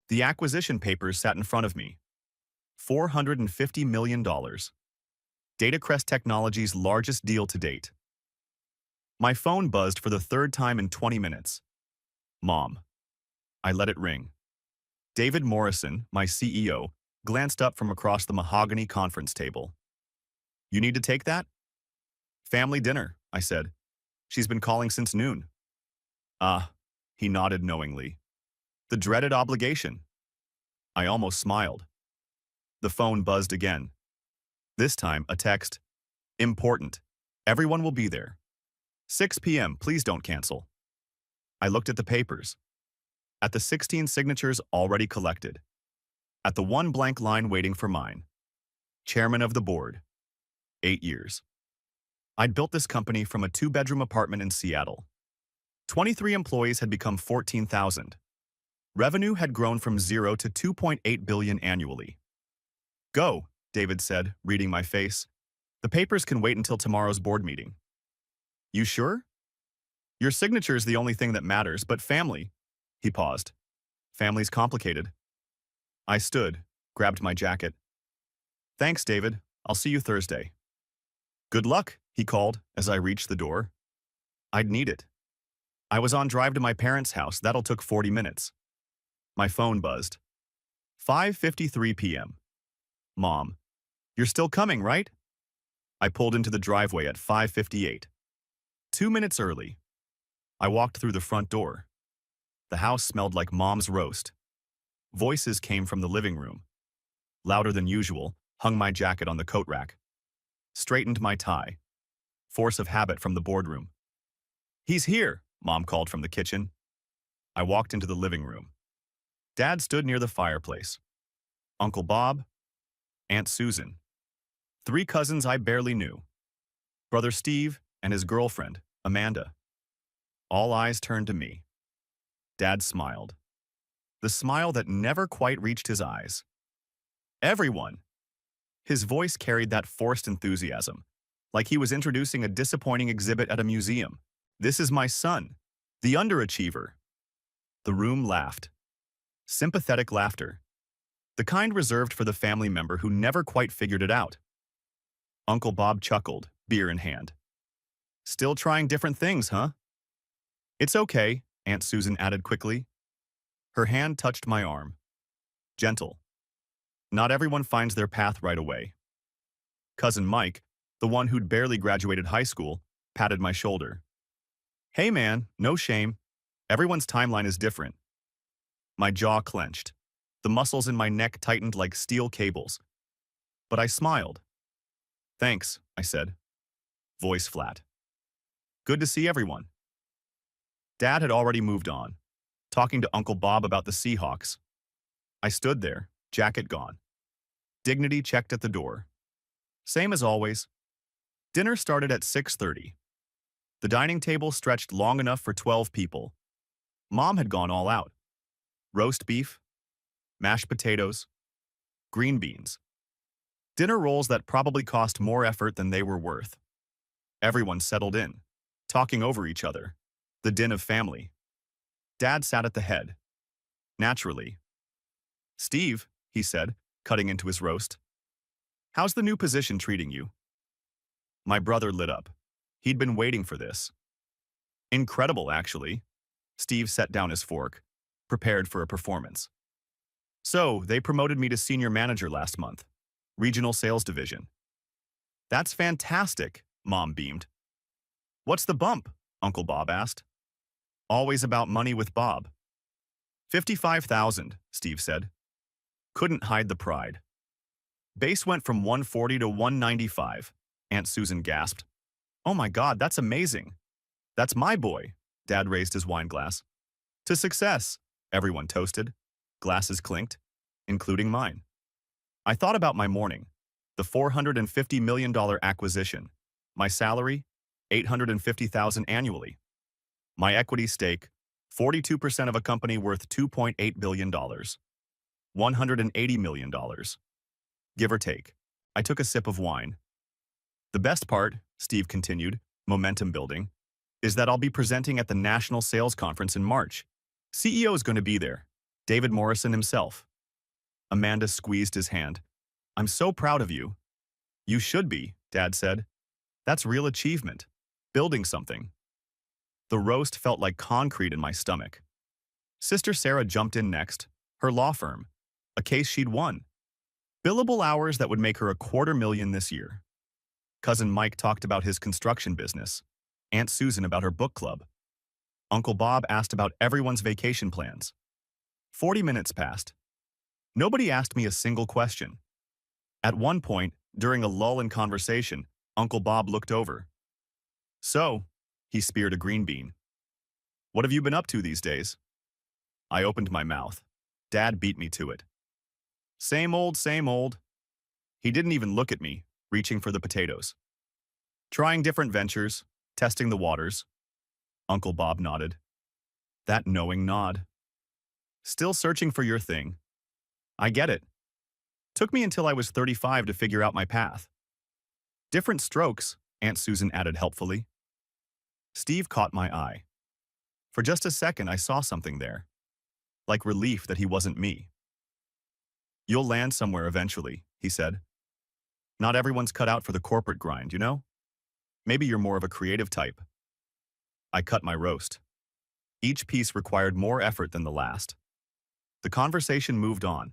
The acquisition papers sat in front of me. $450 million. Datacrest Technologies' largest deal to date. My phone buzzed for the third time in 20 minutes. Mom. I let it ring. David Morrison, my CEO, glanced up from across the mahogany conference table. You need to take that? Family dinner, I said. She's been calling since noon. Ah, he nodded knowingly. The dreaded obligation. I almost smiled. The phone buzzed again. This time, a text. Important. Everyone will be there. 6 p.m. Please don't cancel. I looked at the papers. At the 16 signatures already collected. At the one blank line waiting for mine. Chairman of the board. 8 years. I'd built this company from a 2-bedroom apartment in Seattle. 23 employees had become 14,000. Revenue had grown from 0 to 2.8 billion annually. Go, David said, reading my face. The papers can wait until tomorrow's board meeting. You sure? Your signature's the only thing that matters, but family. He paused. Family's complicated. I stood, grabbed my jacket. Thanks, David. I'll see you Thursday. Good luck, he called as I reached the door. I'd need it. I was on drive to my parents' house. That'll took 40 minutes. My phone buzzed. 5:53 p.m. Mom, you're still coming, right? I pulled into the driveway at 5:58. 2 minutes early. I walked through the front door. The house smelled like Mom's roast. Voices came from the living room. Louder than usual, hung my jacket on the coat rack. Straightened my tie. Force of habit from the boardroom. He's here, Mom called from the kitchen. I walked into the living room. Dad stood near the fireplace. Uncle Bob, Aunt Susan. 3 cousins I barely knew. Brother Steve and his girlfriend, Amanda. All eyes turned to me. Dad smiled. The smile that never quite reached his eyes. Everyone. His voice carried that forced enthusiasm, like he was introducing a disappointing exhibit at a museum. This is my son, the underachiever. The room laughed. Sympathetic laughter. The kind reserved for the family member who never quite figured it out. Uncle Bob chuckled, beer in hand. Still trying different things, huh? It's okay, Aunt Susan added quickly. Her hand touched my arm. Gentle. Not everyone finds their path right away. Cousin Mike, the one who'd barely graduated high school, patted my shoulder. Hey man, no shame. Everyone's timeline is different. My jaw clenched. The muscles in my neck tightened like steel cables. But I smiled. Thanks, I said. Voice flat. Good to see everyone. Dad had already moved on, talking to Uncle Bob about the Seahawks. I stood there, jacket gone. Dignity checked at the door. Same as always. Dinner started at 6:30. The dining table stretched long enough for 12 people. Mom had gone all out. Roast beef, mashed potatoes, green beans. Dinner rolls that probably cost more effort than they were worth. Everyone settled in, talking over each other. The din of family. Dad sat at the head. Naturally. Steve, he said, cutting into his roast. How's the new position treating you? My brother lit up. He'd been waiting for this. Incredible, actually. Steve set down his fork, prepared for a performance. So, they promoted me to senior manager last month. Regional sales division. That's fantastic, Mom beamed. What's the bump? Uncle Bob asked. Always about money with Bob. 55,000, Steve said. Couldn't hide the pride. Base went from 140 to 195, Aunt Susan gasped. Oh my God, that's amazing. That's my boy, Dad raised his wine glass. To success, everyone toasted. Glasses clinked, including mine. I thought about my morning, the $450 million acquisition, my salary, $850,000 annually. My equity stake, 42% of a company worth $2.8 billion. $180 million. Give or take. I took a sip of wine. The best part, Steve continued, momentum building, is that I'll be presenting at the National Sales Conference in March. CEO is going to be there. David Morrison himself. Amanda squeezed his hand. I'm so proud of you. You should be, Dad said. That's real achievement. Building something. The roast felt like concrete in my stomach. Sister Sarah jumped in next. Her law firm. A case she'd won. Billable hours that would make her $250,000 this year. Cousin Mike talked about his construction business. Aunt Susan about her book club. Uncle Bob asked about everyone's vacation plans. 40 minutes passed. Nobody asked me a single question. At one point, during a lull in conversation, Uncle Bob looked over. So, he speared a green bean. What have you been up to these days? I opened my mouth. Dad beat me to it. Same old, same old. He didn't even look at me, reaching for the potatoes. Trying different ventures, testing the waters. Uncle Bob nodded. That knowing nod. Still searching for your thing. I get it. Took me until I was 35 to figure out my path. Different strokes, Aunt Susan added helpfully. Steve caught my eye. For just a second, I saw something there. Like relief that he wasn't me. You'll land somewhere eventually, he said. Not everyone's cut out for the corporate grind, you know? Maybe you're more of a creative type. I cut my roast. Each piece required more effort than the last. The conversation moved on.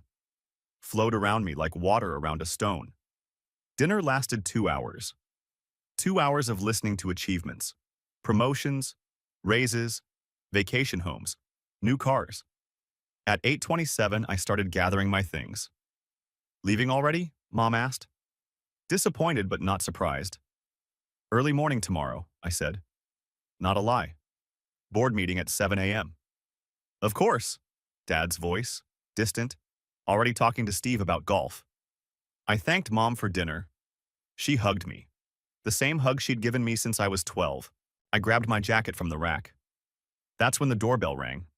Flowed around me like water around a stone. Dinner lasted 2 hours. 2 hours of listening to achievements. Promotions, raises, vacation homes, new cars. At 8:27, I started gathering my things. Leaving already? Mom asked. Disappointed but not surprised. Early morning tomorrow, I said. Not a lie. Board meeting at 7 a.m. Of course, Dad's voice, distant, already talking to Steve about golf. I thanked Mom for dinner. She hugged me. The same hug she'd given me since I was 12. I grabbed my jacket from the rack. That's when the doorbell rang.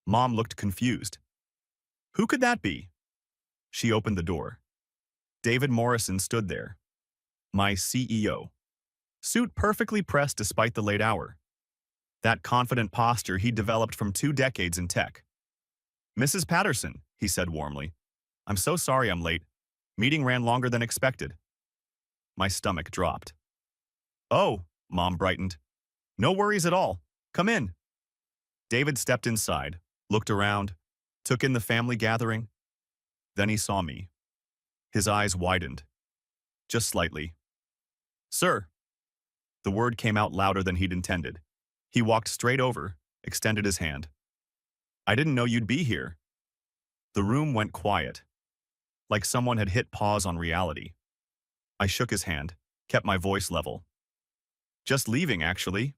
Mom looked confused. Who could that be? She opened the door. David Morrison stood there. My CEO. Suit perfectly pressed despite the late hour. That confident posture he'd developed from 2 decades in tech. Mrs. Patterson, he said warmly. I'm so sorry I'm late. Meeting ran longer than expected. My stomach dropped. Oh, Mom brightened. No worries at all. Come in. David stepped inside, looked around, took in the family gathering. Then he saw me. His eyes widened. Just slightly. Sir. The word came out louder than he'd intended. He walked straight over, extended his hand. I didn't know you'd be here. The room went quiet, like someone had hit pause on reality. I shook his hand, kept my voice level. Just leaving, actually.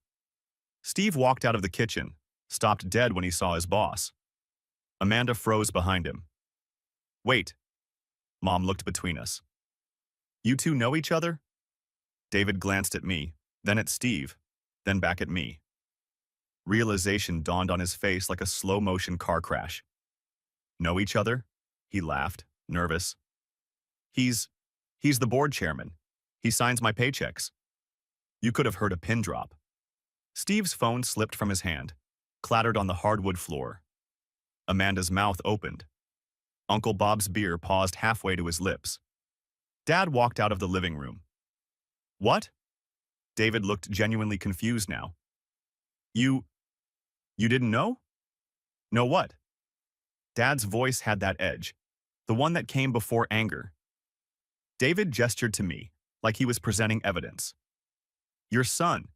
Steve walked out of the kitchen, stopped dead when he saw his boss. Amanda froze behind him. Wait. Mom looked between us. You two know each other? David glanced at me, then at Steve, then back at me. Realization dawned on his face like a slow-motion car crash. Know each other? He laughed, nervous. He's the board chairman. He signs my paychecks. You could have heard a pin drop. Steve's phone slipped from his hand, clattered on the hardwood floor. Amanda's mouth opened. Uncle Bob's beer paused halfway to his lips. Dad walked out of the living room. What? David looked genuinely confused now. You didn't know? Know what? Dad's voice had that edge, the one that came before anger. David gestured to me, like he was presenting evidence. Your son.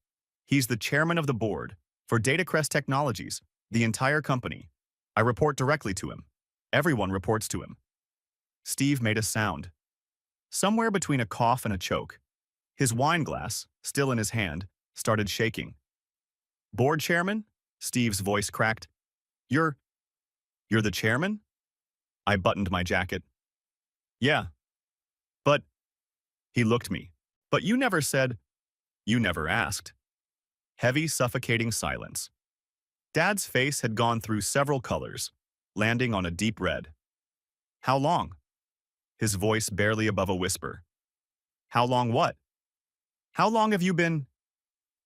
He's the chairman of the board for Datacrest Technologies, the entire company. I report directly to him. Everyone reports to him. Steve made a sound. Somewhere between a cough and a choke. His wine glass, still in his hand, started shaking. Board chairman? Steve's voice cracked. You're the chairman? I buttoned my jacket. Yeah. But, he looked me. But you never said, you never asked. Heavy, suffocating silence. Dad's face had gone through several colors, landing on a deep red. How long? His voice barely above a whisper. How long what? How long have you been?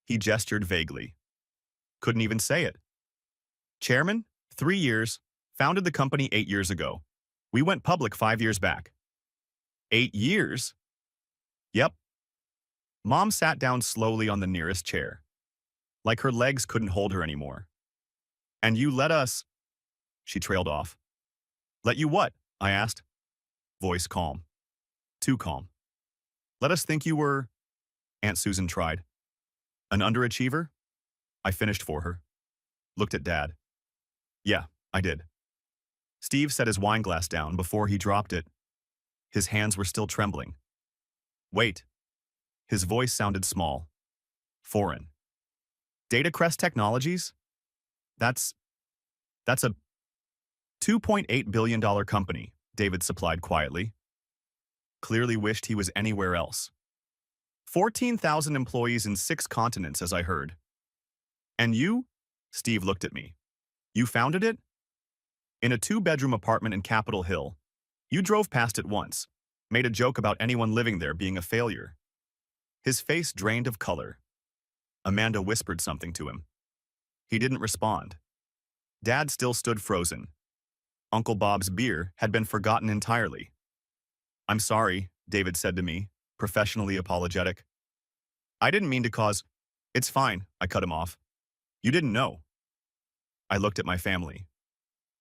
He gestured vaguely. Couldn't even say it. Chairman, 3 years, Founded the company 8 years ago. We went public 5 years back. 8 years? Yep. Mom sat down slowly on the nearest chair, like her legs couldn't hold her anymore. And you let us... She trailed off. Let you what? I asked. Voice calm. Too calm. Let us think you were... Aunt Susan tried. An underachiever? I finished for her. Looked at Dad. Yeah, I did. Steve set his wine glass down before he dropped it. His hands were still trembling. Wait. His voice sounded small. Foreign. Datacrest Technologies? That's a $2.8 billion company, David supplied quietly. Clearly wished he was anywhere else. 14,000 employees in 6 continents, as I heard. And you? Steve looked at me. You founded it? In a 2-bedroom apartment in Capitol Hill. You drove past it once, made a joke about anyone living there being a failure. His face drained of color. Amanda whispered something to him. He didn't respond. Dad still stood frozen. Uncle Bob's beer had been forgotten entirely. I'm sorry, David said to me, professionally apologetic. I didn't mean to cause... It's fine, I cut him off. You didn't know. I looked at my family.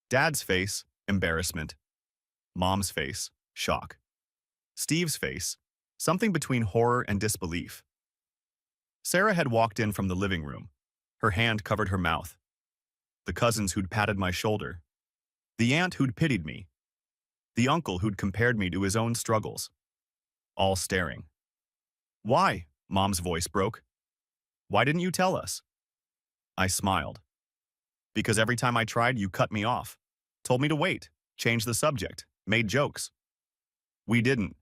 Dad's face, embarrassment. Mom's face, shock. Steve's face, something between horror and disbelief. Sarah had walked in from the living room. Her hand covered her mouth. The cousins who'd patted my shoulder. The aunt who'd pitied me. The uncle who'd compared me to his own struggles. All staring. Why? Mom's voice broke. Why didn't you tell us? I smiled. Because every time I tried, you cut me off. Told me to wait, changed the subject, made jokes. We didn't.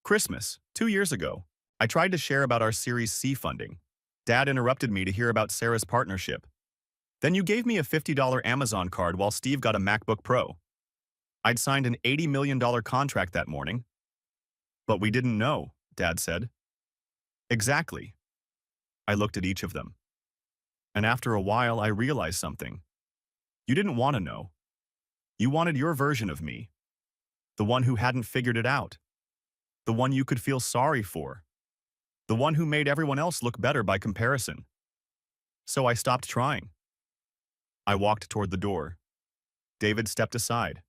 Christmas, 2 years ago, I tried to share about our Series C funding. Dad interrupted me to hear about Sarah's partnership. Then you gave me a $50 Amazon card while Steve got a MacBook Pro. I'd signed an $80 million contract that morning. But we didn't know, Dad said. Exactly. I looked at each of them. And after a while, I realized something. You didn't want to know. You wanted your version of me. The one who hadn't figured it out. The one you could feel sorry for. The one who made everyone else look better by comparison. So I stopped trying. I walked toward the door. David stepped aside.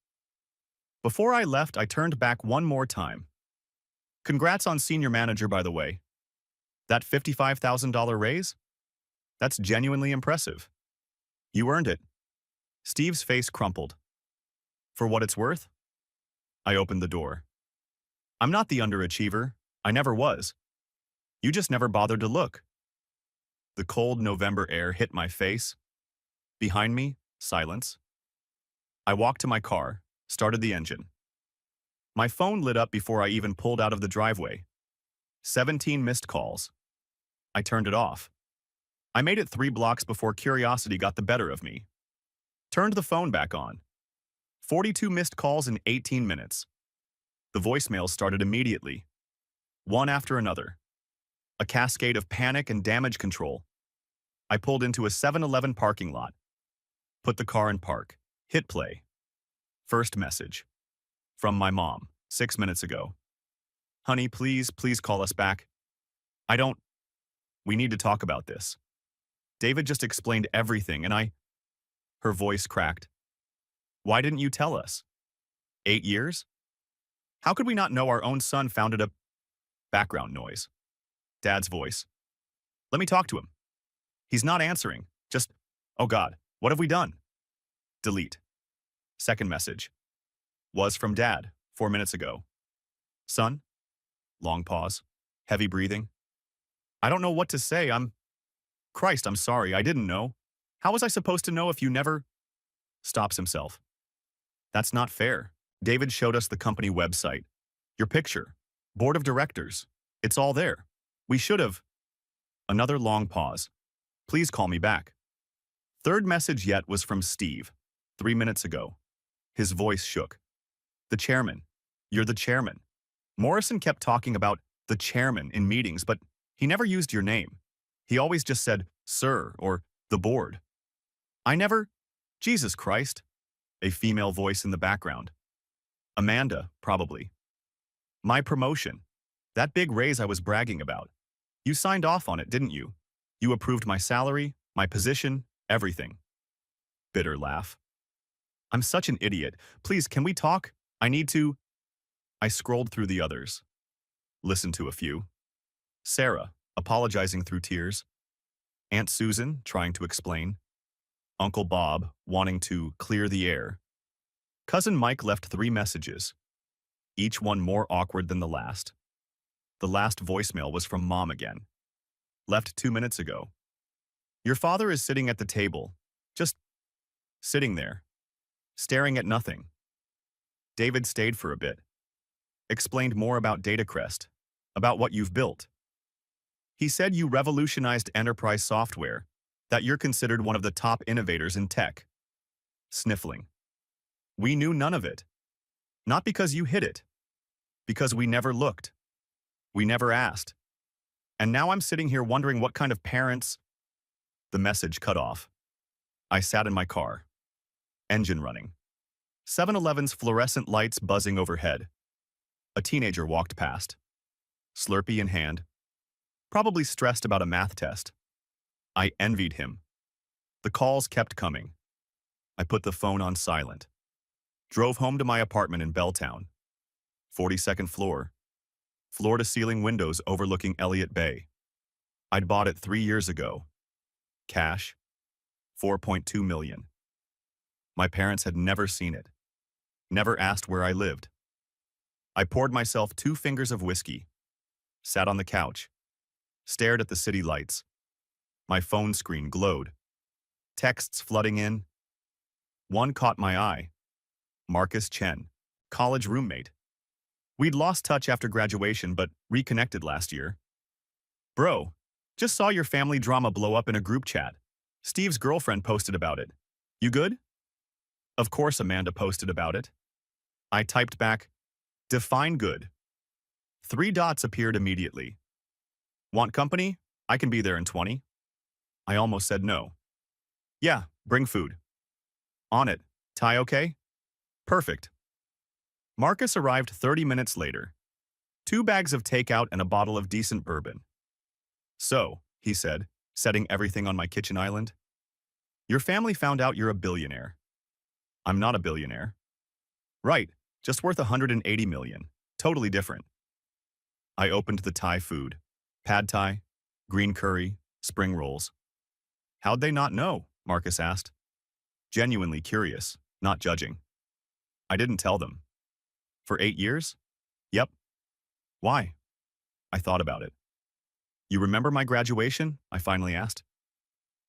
Before I left, I turned back one more time. Congrats on senior manager, by the way. That $55,000 raise? That's genuinely impressive. You earned it. Steve's face crumpled. For what it's worth? I opened the door. I'm not the underachiever. I never was. You just never bothered to look. The cold November air hit my face. Behind me, silence. I walked to my car, started the engine. My phone lit up before I even pulled out of the driveway. 17 missed calls. I turned it off. I made it 3 blocks before curiosity got the better of me. Turned the phone back on. 42 missed calls in 18 minutes. The voicemails started immediately. One after another. A cascade of panic and damage control. I pulled into a 7-Eleven parking lot. Put the car in park. Hit play. First message. From my mom, 6 minutes ago. Honey, please call us back. We need to talk about this. David just explained everything and Her voice cracked. Why didn't you tell us? 8 years? How could we not know our own son founded a... Background noise. Dad's voice. Let me talk to him. He's not answering. Just, oh God, what have we done? Delete. Second message. Was from Dad, 4 minutes ago. Son? Long pause. Heavy breathing. I don't know what to say. Christ, I'm sorry. I didn't know. How was I supposed to know if you never... Stops himself. That's not fair. David showed us the company website. Your picture. Board of directors. It's all there. We should have... Another long pause. Please call me back. Third message yet was from Steve, 3 minutes ago. His voice shook. The chairman. You're the chairman. Morrison kept talking about the chairman in meetings, but he never used your name. He always just said, sir, or the board. I never... Jesus Christ. A female voice in the background. Amanda, probably. My promotion. That big raise I was bragging about. You signed off on it, didn't you? You approved my salary, my position, everything. Bitter laugh. I'm such an idiot. Please, can we talk? I need to. I scrolled through the others. Listened to a few. Sarah, apologizing through tears. Aunt Susan, trying to explain. Uncle Bob, wanting to clear the air. Cousin Mike left 3 messages, each one more awkward than the last. The last voicemail was from Mom again. Left 2 minutes ago. Your father is sitting at the table, just sitting there, staring at nothing. David stayed for a bit. Explained more about Datacrest, about what you've built. He said you revolutionized enterprise software, that you're considered one of the top innovators in tech. Sniffling. We knew none of it. Not because you hid it. Because we never looked. We never asked. And now I'm sitting here wondering what kind of parents. The message cut off. I sat in my car. Engine running. 7-Eleven's fluorescent lights buzzing overhead. A teenager walked past. Slurpee in hand. Probably stressed about a math test. I envied him. The calls kept coming. I put the phone on silent. Drove home to my apartment in Belltown. 42nd floor. Floor-to-ceiling windows overlooking Elliott Bay. I'd bought it 3 years ago. Cash. $4.2 million. My parents had never seen it. Never asked where I lived. I poured myself 2 fingers of whiskey. Sat on the couch. Stared at the city lights. My phone screen glowed. Texts flooding in. One caught my eye. Marcus Chen, college roommate. We'd lost touch after graduation but reconnected last year. Bro, just saw your family drama blow up in a group chat. Steve's girlfriend posted about it. You good? Of course Amanda posted about it. I typed back, define good. 3 dots appeared immediately. Want company? I can be there in 20. I almost said no. Yeah, bring food. On it. Tie okay? Perfect. Marcus arrived 30 minutes later. 2 bags of takeout and a bottle of decent bourbon. So, he said, setting everything on my kitchen island. Your family found out you're a billionaire. I'm not a billionaire. Right, just worth $180 million. Totally different. I opened the Thai food. Pad Thai, green curry, spring rolls. How'd they not know? Marcus asked. Genuinely curious, not judging. I didn't tell them. For 8 years? Yep. Why? I thought about it. You remember my graduation? I finally asked.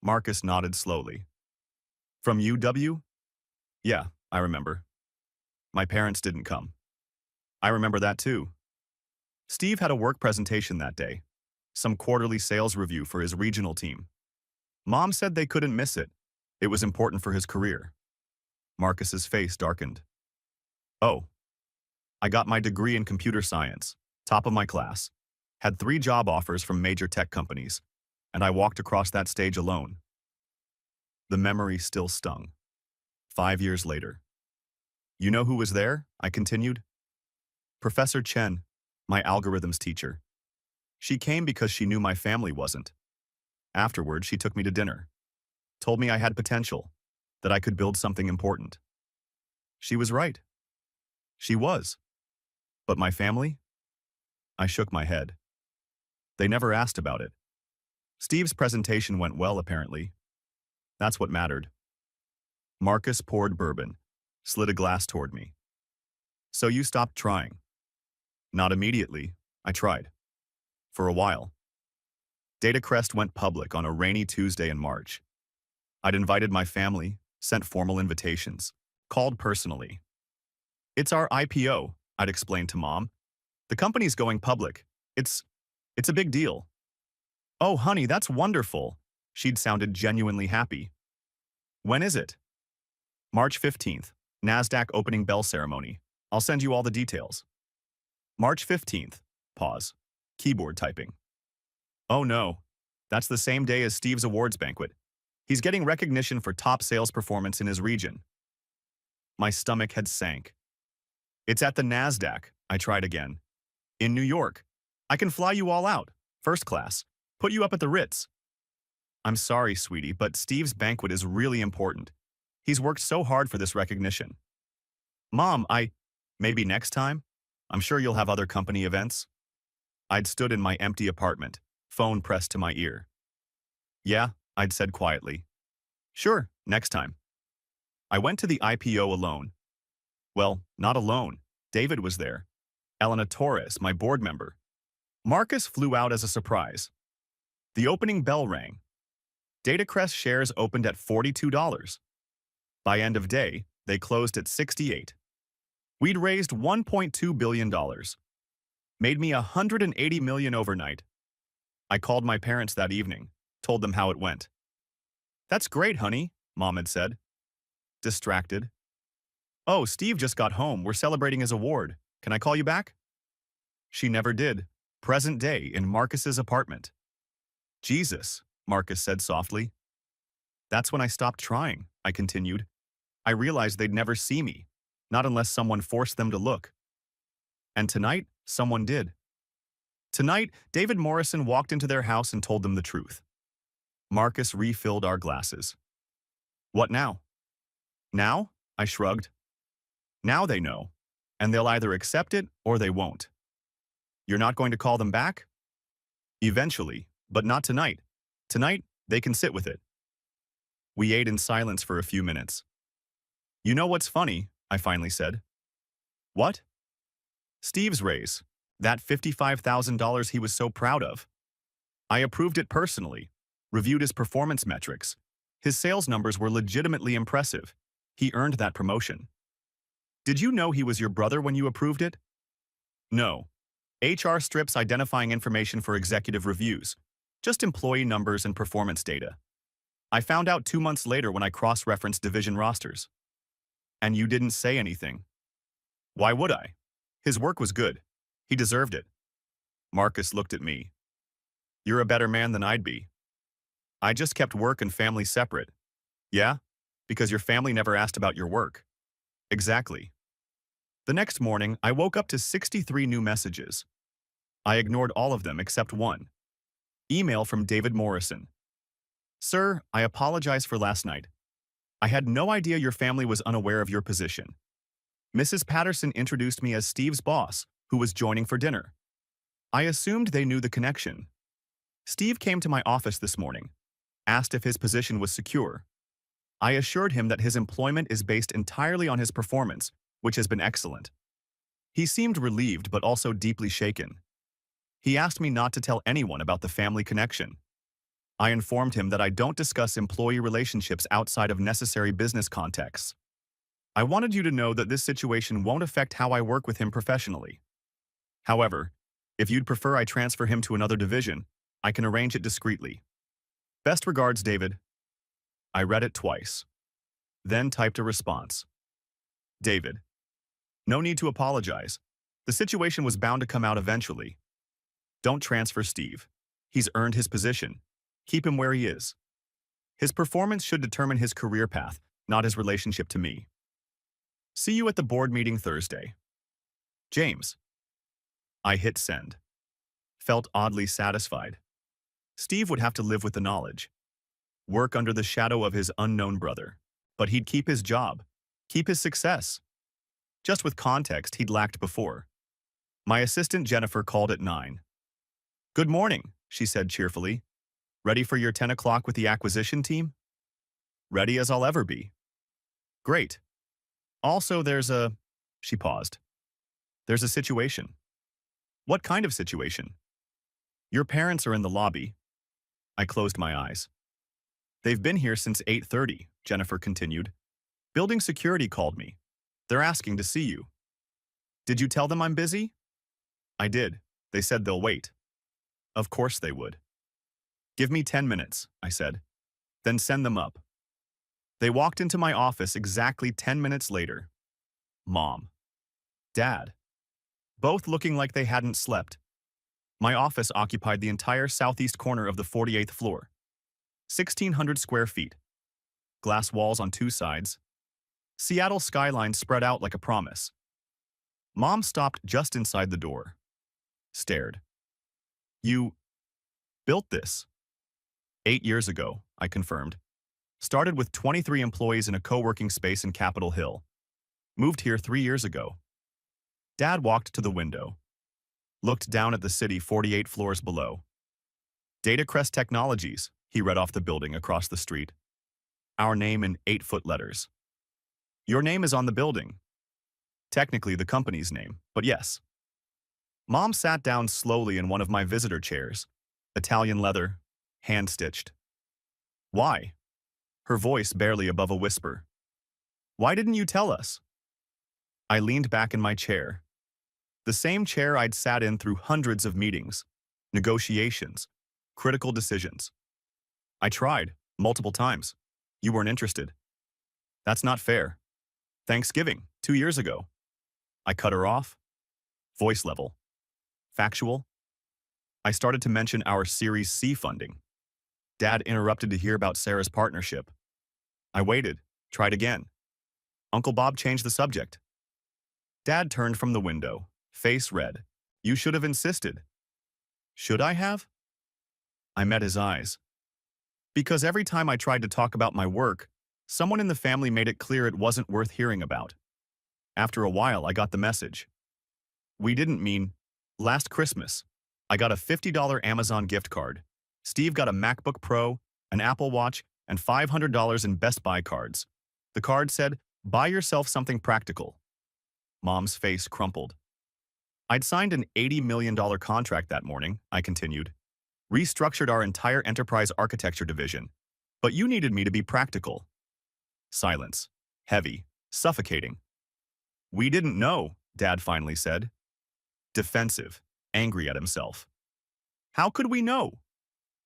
Marcus nodded slowly. From UW? Yeah, I remember. My parents didn't come. I remember that too. Steve had a work presentation that day. Some quarterly sales review for his regional team. Mom said they couldn't miss it. It was important for his career. Marcus's face darkened. Oh. I got my degree in computer science, top of my class. Had 3 job offers from major tech companies, and I walked across that stage alone. The memory still stung. 5 years later. You know who was there? I continued. Professor Chen, my algorithms teacher. She came because she knew my family wasn't. Afterward, she took me to dinner. Told me I had potential, that I could build something important. She was right. She was. But my family? I shook my head. They never asked about it. Steve's presentation went well, apparently. That's what mattered. Marcus poured bourbon, slid a glass toward me. So you stopped trying? Not immediately. I tried. For a while. Datacrest went public on a rainy Tuesday in March. I'd invited my family, sent formal invitations, called personally. It's our IPO, I'd explained to Mom. The company's going public. It's a big deal. Oh, honey, that's wonderful. She'd sounded genuinely happy. When is it? March 15th, NASDAQ opening bell ceremony. I'll send you all the details. March 15th. Pause. Keyboard typing. Oh no, that's the same day as Steve's awards banquet. He's getting recognition for top sales performance in his region. My stomach had sank. It's at the NASDAQ, I tried again. In New York. I can fly you all out, first class, put you up at the Ritz. I'm sorry, sweetie, but Steve's banquet is really important. He's worked so hard for this recognition. Mom, maybe next time? I'm sure you'll have other company events. I'd stood in my empty apartment, phone pressed to my ear. Yeah, I'd said quietly. Sure, next time. I went to the IPO alone. Well, not alone. David was there. Elena Torres, my board member. Marcus flew out as a surprise. The opening bell rang. Datacrest shares opened at $42. By end of day, they closed at $68. We'd raised $1.2 billion. Made me $180 million overnight. I called my parents that evening, told them how it went. That's great, honey, Mom had said. Distracted. Oh, Steve just got home. We're celebrating his award. Can I call you back? She never did. Present day in Marcus's apartment. Jesus, Marcus said softly. That's when I stopped trying, I continued. I realized they'd never see me, not unless someone forced them to look. And tonight, someone did. Tonight, David Morrison walked into their house and told them the truth. Marcus refilled our glasses. What now? Now? I shrugged. Now they know, and they'll either accept it or they won't. You're not going to call them back? Eventually, but not tonight. Tonight, they can sit with it. We ate in silence for a few minutes. You know what's funny? I finally said. What? Steve's raise. That $55,000 he was so proud of. I approved it personally, reviewed his performance metrics. His sales numbers were legitimately impressive. He earned that promotion. Did you know he was your brother when you approved it? No. HR strips identifying information for executive reviews, just employee numbers and performance data. I found out 2 months later when I cross-referenced division rosters. And you didn't say anything. Why would I? His work was good. He deserved it. Marcus looked at me. You're a better man than I'd be. I just kept work and family separate. Yeah? Because your family never asked about your work. Exactly. The next morning, I woke up to 63 new messages. I ignored all of them except one. Email from David Morrison. Sir, I apologize for last night. I had no idea your family was unaware of your position. Mrs. Patterson introduced me as Steve's boss, who was joining for dinner. I assumed they knew the connection. Steve came to my office this morning, asked if his position was secure. I assured him that his employment is based entirely on his performance, which has been excellent. He seemed relieved but also deeply shaken. He asked me not to tell anyone about the family connection. I informed him that I don't discuss employee relationships outside of necessary business contexts. I wanted you to know that this situation won't affect how I work with him professionally. However, if you'd prefer I transfer him to another division, I can arrange it discreetly. Best regards, David. I read it twice. Then typed a response. David. No need to apologize. The situation was bound to come out eventually. Don't transfer Steve. He's earned his position. Keep him where he is. His performance should determine his career path, not his relationship to me. See you at the board meeting Thursday. James. I hit send. Felt oddly satisfied. Steve would have to live with the knowledge. Work under the shadow of his unknown brother. But he'd keep his job. Keep his success. Just with context he'd lacked before. My assistant Jennifer called at 9. Good morning, she said cheerfully. Ready for your 10 o'clock with the acquisition team? Ready as I'll ever be. Great. Also, she paused. There's a situation. What kind of situation? Your parents are in the lobby. I closed my eyes. They've been here since 8:30, Jennifer continued. Building security called me. They're asking to see you. Did you tell them I'm busy? I did. They said they'll wait. Of course they would. Give me 10 minutes, I said. Then send them up. They walked into my office exactly 10 minutes later. Mom. Dad. Both looking like they hadn't slept. My office occupied the entire southeast corner of the 48th floor. 1,600 square feet. Glass walls on 2 sides. Seattle skyline spread out like a promise. Mom stopped just inside the door. Stared. You built this? 8 years ago, I confirmed. Started with 23 employees in a co-working space in Capitol Hill. Moved here 3 years ago. Dad walked to the window. Looked down at the city 48 floors below. Datacrest Technologies, he read off the building across the street. Our name in 8-foot letters. Your name is on the building. Technically the company's name, but yes. Mom sat down slowly in one of my visitor chairs. Italian leather, hand-stitched. Why? Her voice barely above a whisper. Why didn't you tell us? I leaned back in my chair. The same chair I'd sat in through hundreds of meetings, negotiations, critical decisions. I tried, multiple times. You weren't interested. That's not fair. Thanksgiving, 2 years ago. I cut her off. Voice level. Factual. I started to mention our Series C funding. Dad interrupted to hear about Sarah's partnership. I waited, tried again. Uncle Bob changed the subject. Dad turned from the window, face red. You should have insisted. Should I have? I met his eyes. Because every time I tried to talk about my work, someone in the family made it clear it wasn't worth hearing about. After a while, I got the message. We didn't mean, last Christmas, I got a $50 Amazon gift card. Steve got a MacBook Pro, an Apple Watch, and $500 in Best Buy cards. The card said, buy yourself something practical. Mom's face crumpled. I'd signed an $80 million contract that morning, I continued. Restructured our entire enterprise architecture division. But you needed me to be practical. Silence. Heavy. Suffocating. We didn't know, Dad finally said. Defensive. Angry at himself. How could we know?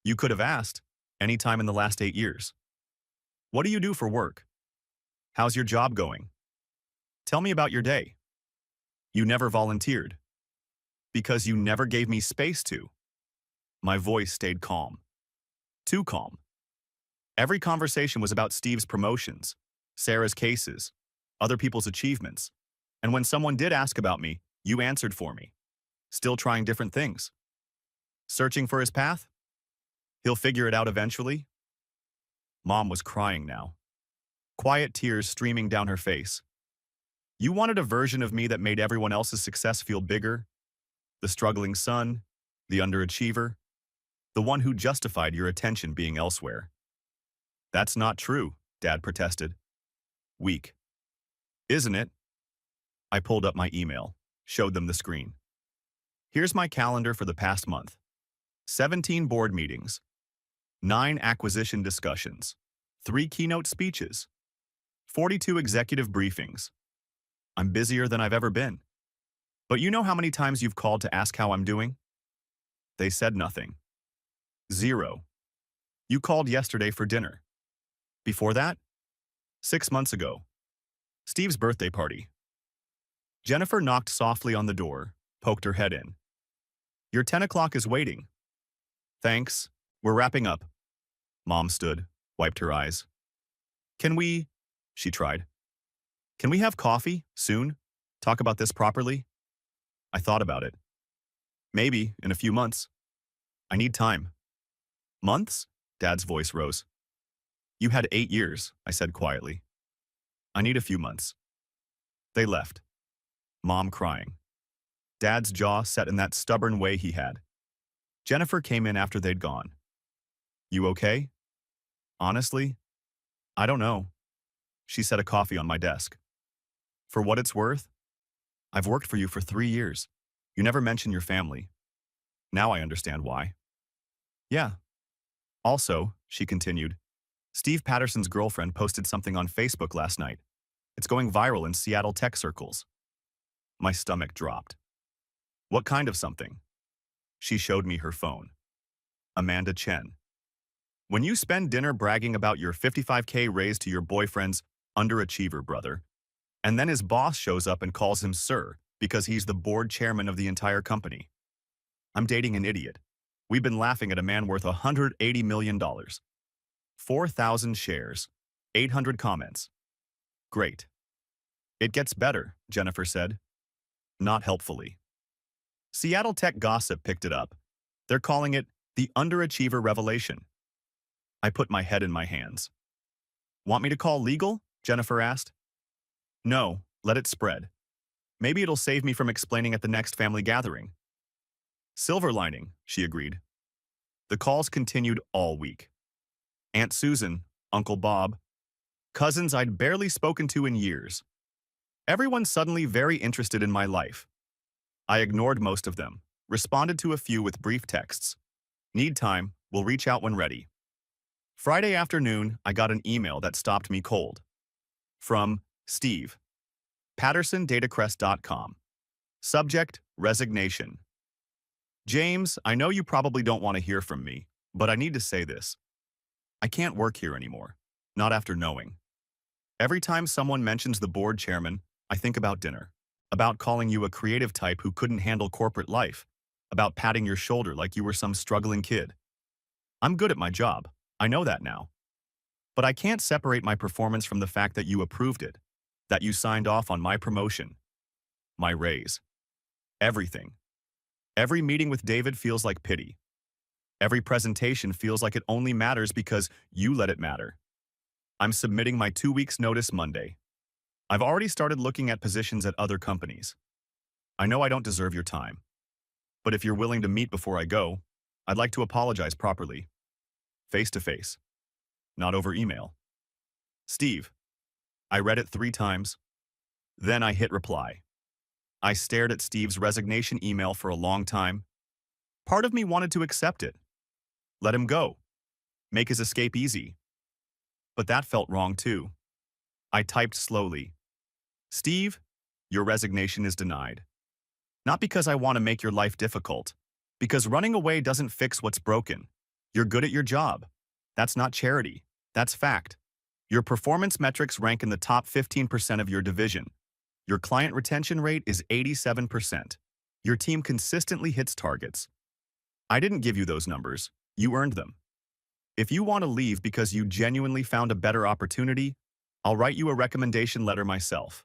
You could have asked. Any time in the last 8 years. What do you do for work? How's your job going? Tell me about your day. You never volunteered. Because you never gave me space to. My voice stayed calm. Too calm. Every conversation was about Steve's promotions, Sarah's cases, other people's achievements. And when someone did ask about me, you answered for me. Still trying different things. Searching for his path? He'll figure it out eventually? Mom was crying now. Quiet tears streaming down her face. You wanted a version of me that made everyone else's success feel bigger? The struggling son, the underachiever, the one who justified your attention being elsewhere. That's not true, Dad protested. Weak. Isn't it? I pulled up my email, showed them the screen. Here's my calendar for the past month. 17 board meetings, 9 acquisition discussions, 3 keynote speeches, 42 executive briefings. I'm busier than I've ever been. But you know how many times you've called to ask how I'm doing? They said nothing. 0. You called yesterday for dinner. Before that? 6 months ago. Steve's birthday party. Jennifer knocked softly on the door, poked her head in. Your 10 o'clock is waiting. Thanks. We're wrapping up. Mom stood, wiped her eyes. Can we? She tried. Can we have coffee, soon? Talk about this properly? I thought about it. Maybe, in a few months. I need time. Months? Dad's voice rose. You had 8 years, I said quietly. I need a few months. They left. Mom crying. Dad's jaw set in that stubborn way he had. Jennifer came in after they'd gone. You okay? Honestly? I don't know. She set a coffee on my desk. For what it's worth, I've worked for you for 3 years. You never mention your family. Now I understand why. Yeah. Also, she continued, Steve Patterson's girlfriend posted something on Facebook last night. It's going viral in Seattle tech circles. My stomach dropped. What kind of something? She showed me her phone. Amanda Chen. When you spend dinner bragging about your $55K raise to your boyfriend's underachiever brother, and then his boss shows up and calls him sir because he's the board chairman of the entire company. I'm dating an idiot. We've been laughing at a man worth $180 million. 4,000 shares. 800 comments. Great. It gets better, Jennifer said, not helpfully. Seattle tech gossip picked it up. They're calling it the underachiever revelation. I put my head in my hands. Want me to call legal? Jennifer asked. No, let it spread. Maybe it'll save me from explaining at the next family gathering. Silver lining, she agreed. The calls continued all week. Aunt Susan, Uncle Bob, cousins I'd barely spoken to in years. Everyone suddenly very interested in my life. I ignored most of them, responded to a few with brief texts. Need time, we'll reach out when ready. Friday afternoon, I got an email that stopped me cold. From Steve. PattersonDatacrest.com. Subject, resignation. James, I know you probably don't want to hear from me, but I need to say this. I can't work here anymore. Not after knowing. Every time someone mentions the board chairman, I think about dinner. About calling you a creative type who couldn't handle corporate life. About patting your shoulder like you were some struggling kid. I'm good at my job. I know that now. But I can't separate my performance from the fact that you approved it. That you signed off on my promotion. My raise. Everything. Every meeting with David feels like pity. Every presentation feels like it only matters because you let it matter. I'm submitting my 2 weeks notice Monday. I've already started looking at positions at other companies. I know I don't deserve your time. But if you're willing to meet before I go, I'd like to apologize properly. Face to face. Not over email. Steve. I read it 3 times. Then I hit reply. I stared at Steve's resignation email for a long time. Part of me wanted to accept it. Let him go. Make his escape easy. But that felt wrong too. I typed slowly. Steve, your resignation is denied. Not because I want to make your life difficult. Because running away doesn't fix what's broken. You're good at your job. That's not charity. That's fact. Your performance metrics rank in the top 15% of your division. Your client retention rate is 87%. Your team consistently hits targets. I didn't give you those numbers. You earned them. If you want to leave because you genuinely found a better opportunity, I'll write you a recommendation letter myself.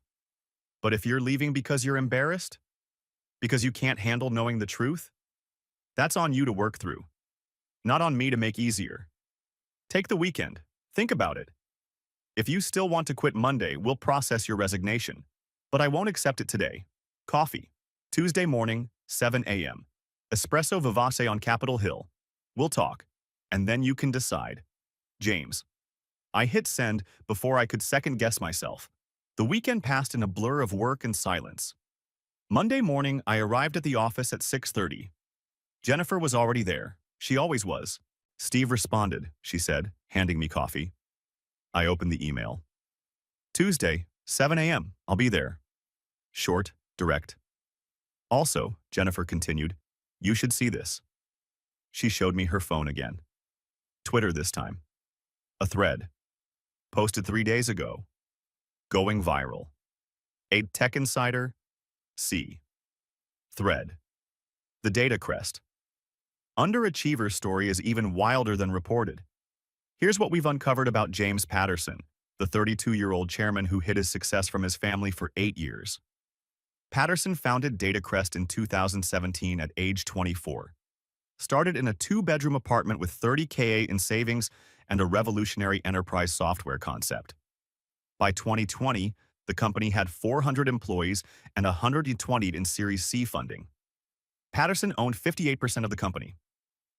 But if you're leaving because you're embarrassed, because you can't handle knowing the truth, that's on you to work through. Not on me to make easier. Take the weekend. Think about it. If you still want to quit Monday, we'll process your resignation. But I won't accept it today. Coffee. Tuesday morning, 7 a.m. Espresso vivace on Capitol Hill. We'll talk. And then you can decide. James. I hit send before I could second-guess myself. The weekend passed in a blur of work and silence. Monday morning, I arrived at the office at 6:30. Jennifer was already there. She always was. Steve responded, she said, handing me coffee. I opened the email. Tuesday, 7 a.m. I'll be there. Short, direct. Also, Jennifer continued, you should see this. She showed me her phone again. Twitter this time. A thread. Posted 3 days ago. Going viral. A tech insider. C. Thread. The data crest. Underachiever's story is even wilder than reported. Here's what we've uncovered about James Patterson, the 32-year-old chairman who hid his success from his family for 8 years. Patterson founded DataCrest in 2017 at age 24. Started in a 2-bedroom apartment with $30K in savings and a revolutionary enterprise software concept. By 2020, the company had 400 employees and 120 in Series C funding. Patterson owned 58% of the company.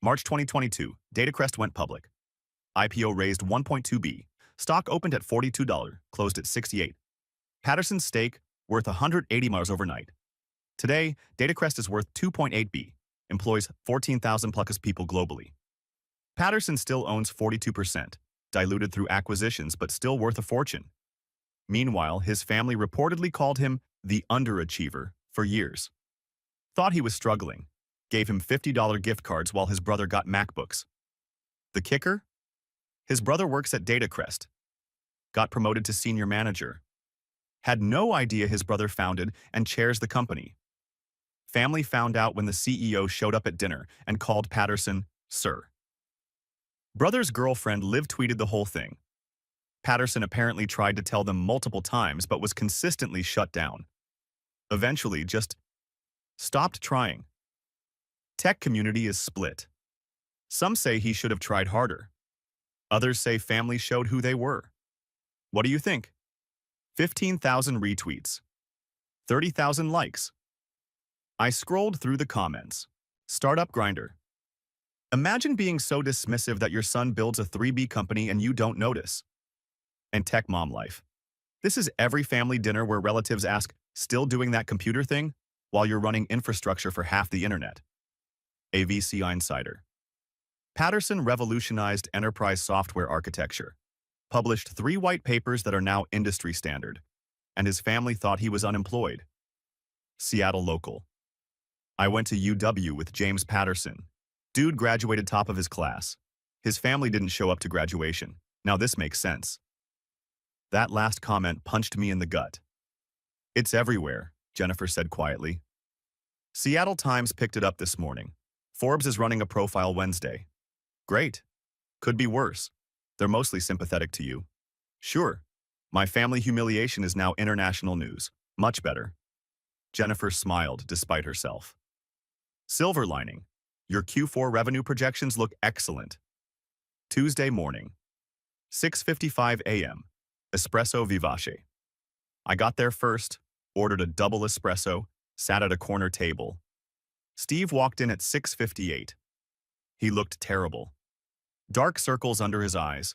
March 2022, DataCrest went public. IPO raised 1.2 B. Stock opened at $42, closed at 68. Patterson's stake worth 180 Mars overnight. Today, DataCrest is worth 2.8 B. Employs 14,000 plus people globally. Patterson still owns 42%, diluted through acquisitions but still worth a fortune. Meanwhile, his family reportedly called him the underachiever for years. Thought he was struggling, gave him $50 gift cards while his brother got MacBooks. The kicker? His brother works at DataCrest. Got promoted to senior manager. Had no idea his brother founded and chairs the company. Family found out when the CEO showed up at dinner and called Patterson, Sir. Brother's girlfriend live tweeted the whole thing. Patterson apparently tried to tell them multiple times but was consistently shut down. Eventually, just stopped trying. Tech community is split. Some say he should have tried harder. Others say family showed who they were. What do you think? 15,000 retweets. 30,000 likes. I scrolled through the comments. Startup grinder. Imagine being so dismissive that your son builds a 3B company and you don't notice. And tech mom life. This is every family dinner where relatives ask, still doing that computer thing? While you're running infrastructure for half the internet. AVC Insider. Patterson revolutionized enterprise software architecture, published 3 white papers that are now industry standard, and his family thought he was unemployed. Seattle Local. I went to UW with James Patterson. Dude graduated top of his class. His family didn't show up to graduation. Now this makes sense. That last comment punched me in the gut. It's everywhere, Jennifer said quietly. Seattle Times picked it up this morning. Forbes is running a profile Wednesday. Great. Could be worse. They're mostly sympathetic to you. Sure. My family humiliation is now international news. Much better. Jennifer smiled despite herself. Silver lining. Your Q4 revenue projections look excellent. Tuesday morning. 6:55 a.m. Espresso vivace. I got there first, ordered a double espresso, sat at a corner table. Steve walked in at 6:58. He looked terrible. Dark circles under his eyes.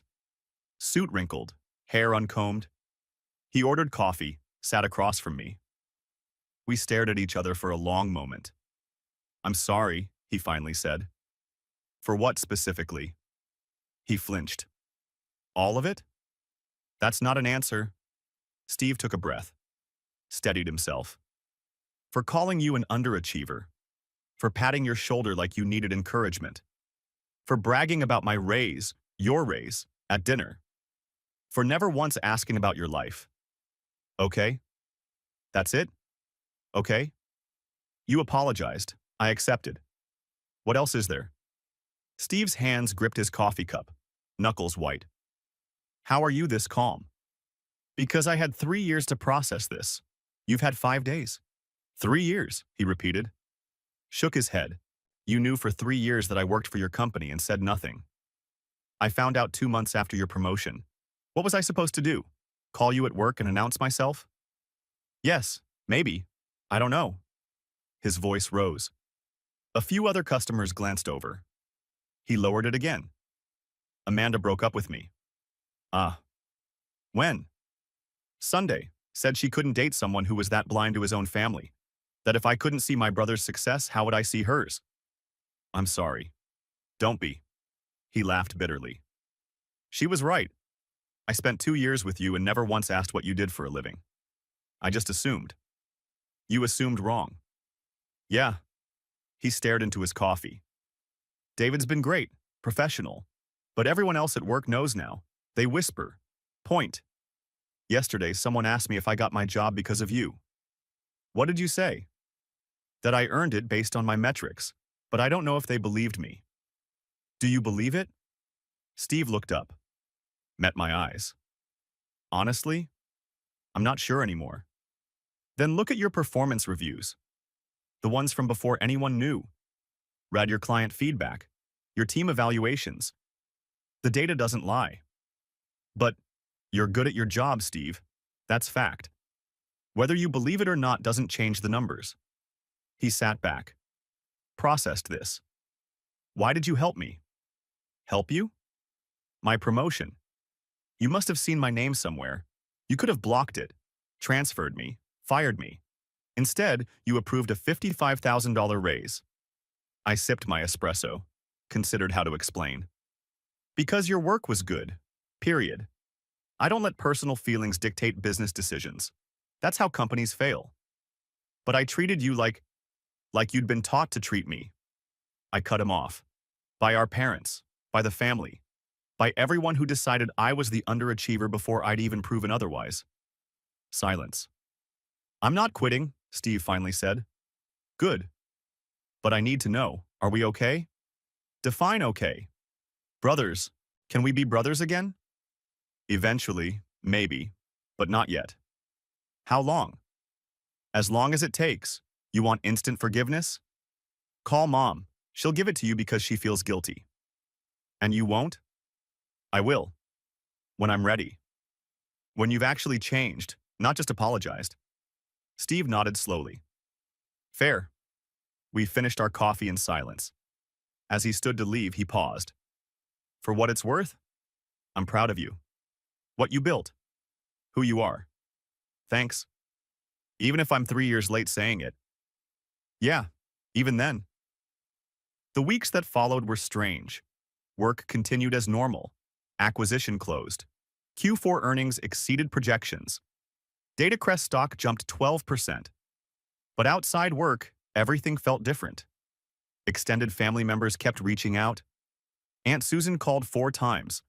Suit wrinkled, hair uncombed. He ordered coffee, sat across from me. We stared at each other for a long moment. I'm sorry, he finally said. For what specifically? He flinched. All of it? That's not an answer. Steve took a breath, steadied himself. For calling you an underachiever. For patting your shoulder like you needed encouragement. For bragging about my raise, your raise, at dinner. For never once asking about your life. Okay? That's it? Okay? You apologized. I accepted. What else is there? Steve's hands gripped his coffee cup, knuckles white. How are you this calm? Because I had 3 years to process this. You've had 5 days. 3 years, he repeated. Shook his head. You knew for 3 years that I worked for your company and said nothing. I found out 2 months after your promotion. What was I supposed to do? Call you at work and announce myself? Yes, maybe. I don't know. His voice rose. A few other customers glanced over. He lowered it again. Amanda broke up with me. Ah. When? Sunday. Said she couldn't date someone who was that blind to his own family. That if I couldn't see my brother's success, how would I see hers? I'm sorry. Don't be. He laughed bitterly. She was right. I spent 2 years with you and never once asked what you did for a living. I just assumed. You assumed wrong. Yeah. He stared into his coffee. David's been great, professional. But everyone else at work knows now. They whisper. Point. Yesterday, someone asked me if I got my job because of you. What did you say? That I earned it based on my metrics, but I don't know if they believed me. Do you believe it? Steve looked up. Met my eyes. Honestly? I'm not sure anymore. Then look at your performance reviews. The ones from before anyone knew. Read your client feedback, your team evaluations. The data doesn't lie. But you're good at your job, Steve. That's fact. Whether you believe it or not doesn't change the numbers. He sat back. Processed this. Why did you help me? Help you? My promotion. You must have seen my name somewhere. You could have blocked it, transferred me, fired me. Instead, you approved a $55,000 raise. I sipped my espresso, considered how to explain. Because your work was good. Period. I don't let personal feelings dictate business decisions. That's how companies fail. But I treated you like you'd been taught to treat me. I cut him off. By our parents, by the family, by everyone who decided I was the underachiever before I'd even proven otherwise. Silence. I'm not quitting, Steve finally said. Good. But I need to know, are we okay? Define okay. Brothers. Can we be brothers again? Eventually, maybe, but not yet. How long? As long as it takes. You want instant forgiveness? Call mom. She'll give it to you because she feels guilty. And you won't? I will. When I'm ready. When you've actually changed, not just apologized. Steve nodded slowly. Fair. We finished our coffee in silence. As he stood to leave, he paused. For what it's worth, I'm proud of you. What you built. Who you are. Thanks. Even if I'm 3 years late saying it. Yeah, even then. The weeks that followed were strange. Work continued as normal. Acquisition closed. Q4 earnings exceeded projections. Datacrest stock jumped 12%. But outside work, everything felt different. Extended family members kept reaching out. Aunt Susan called 4 times,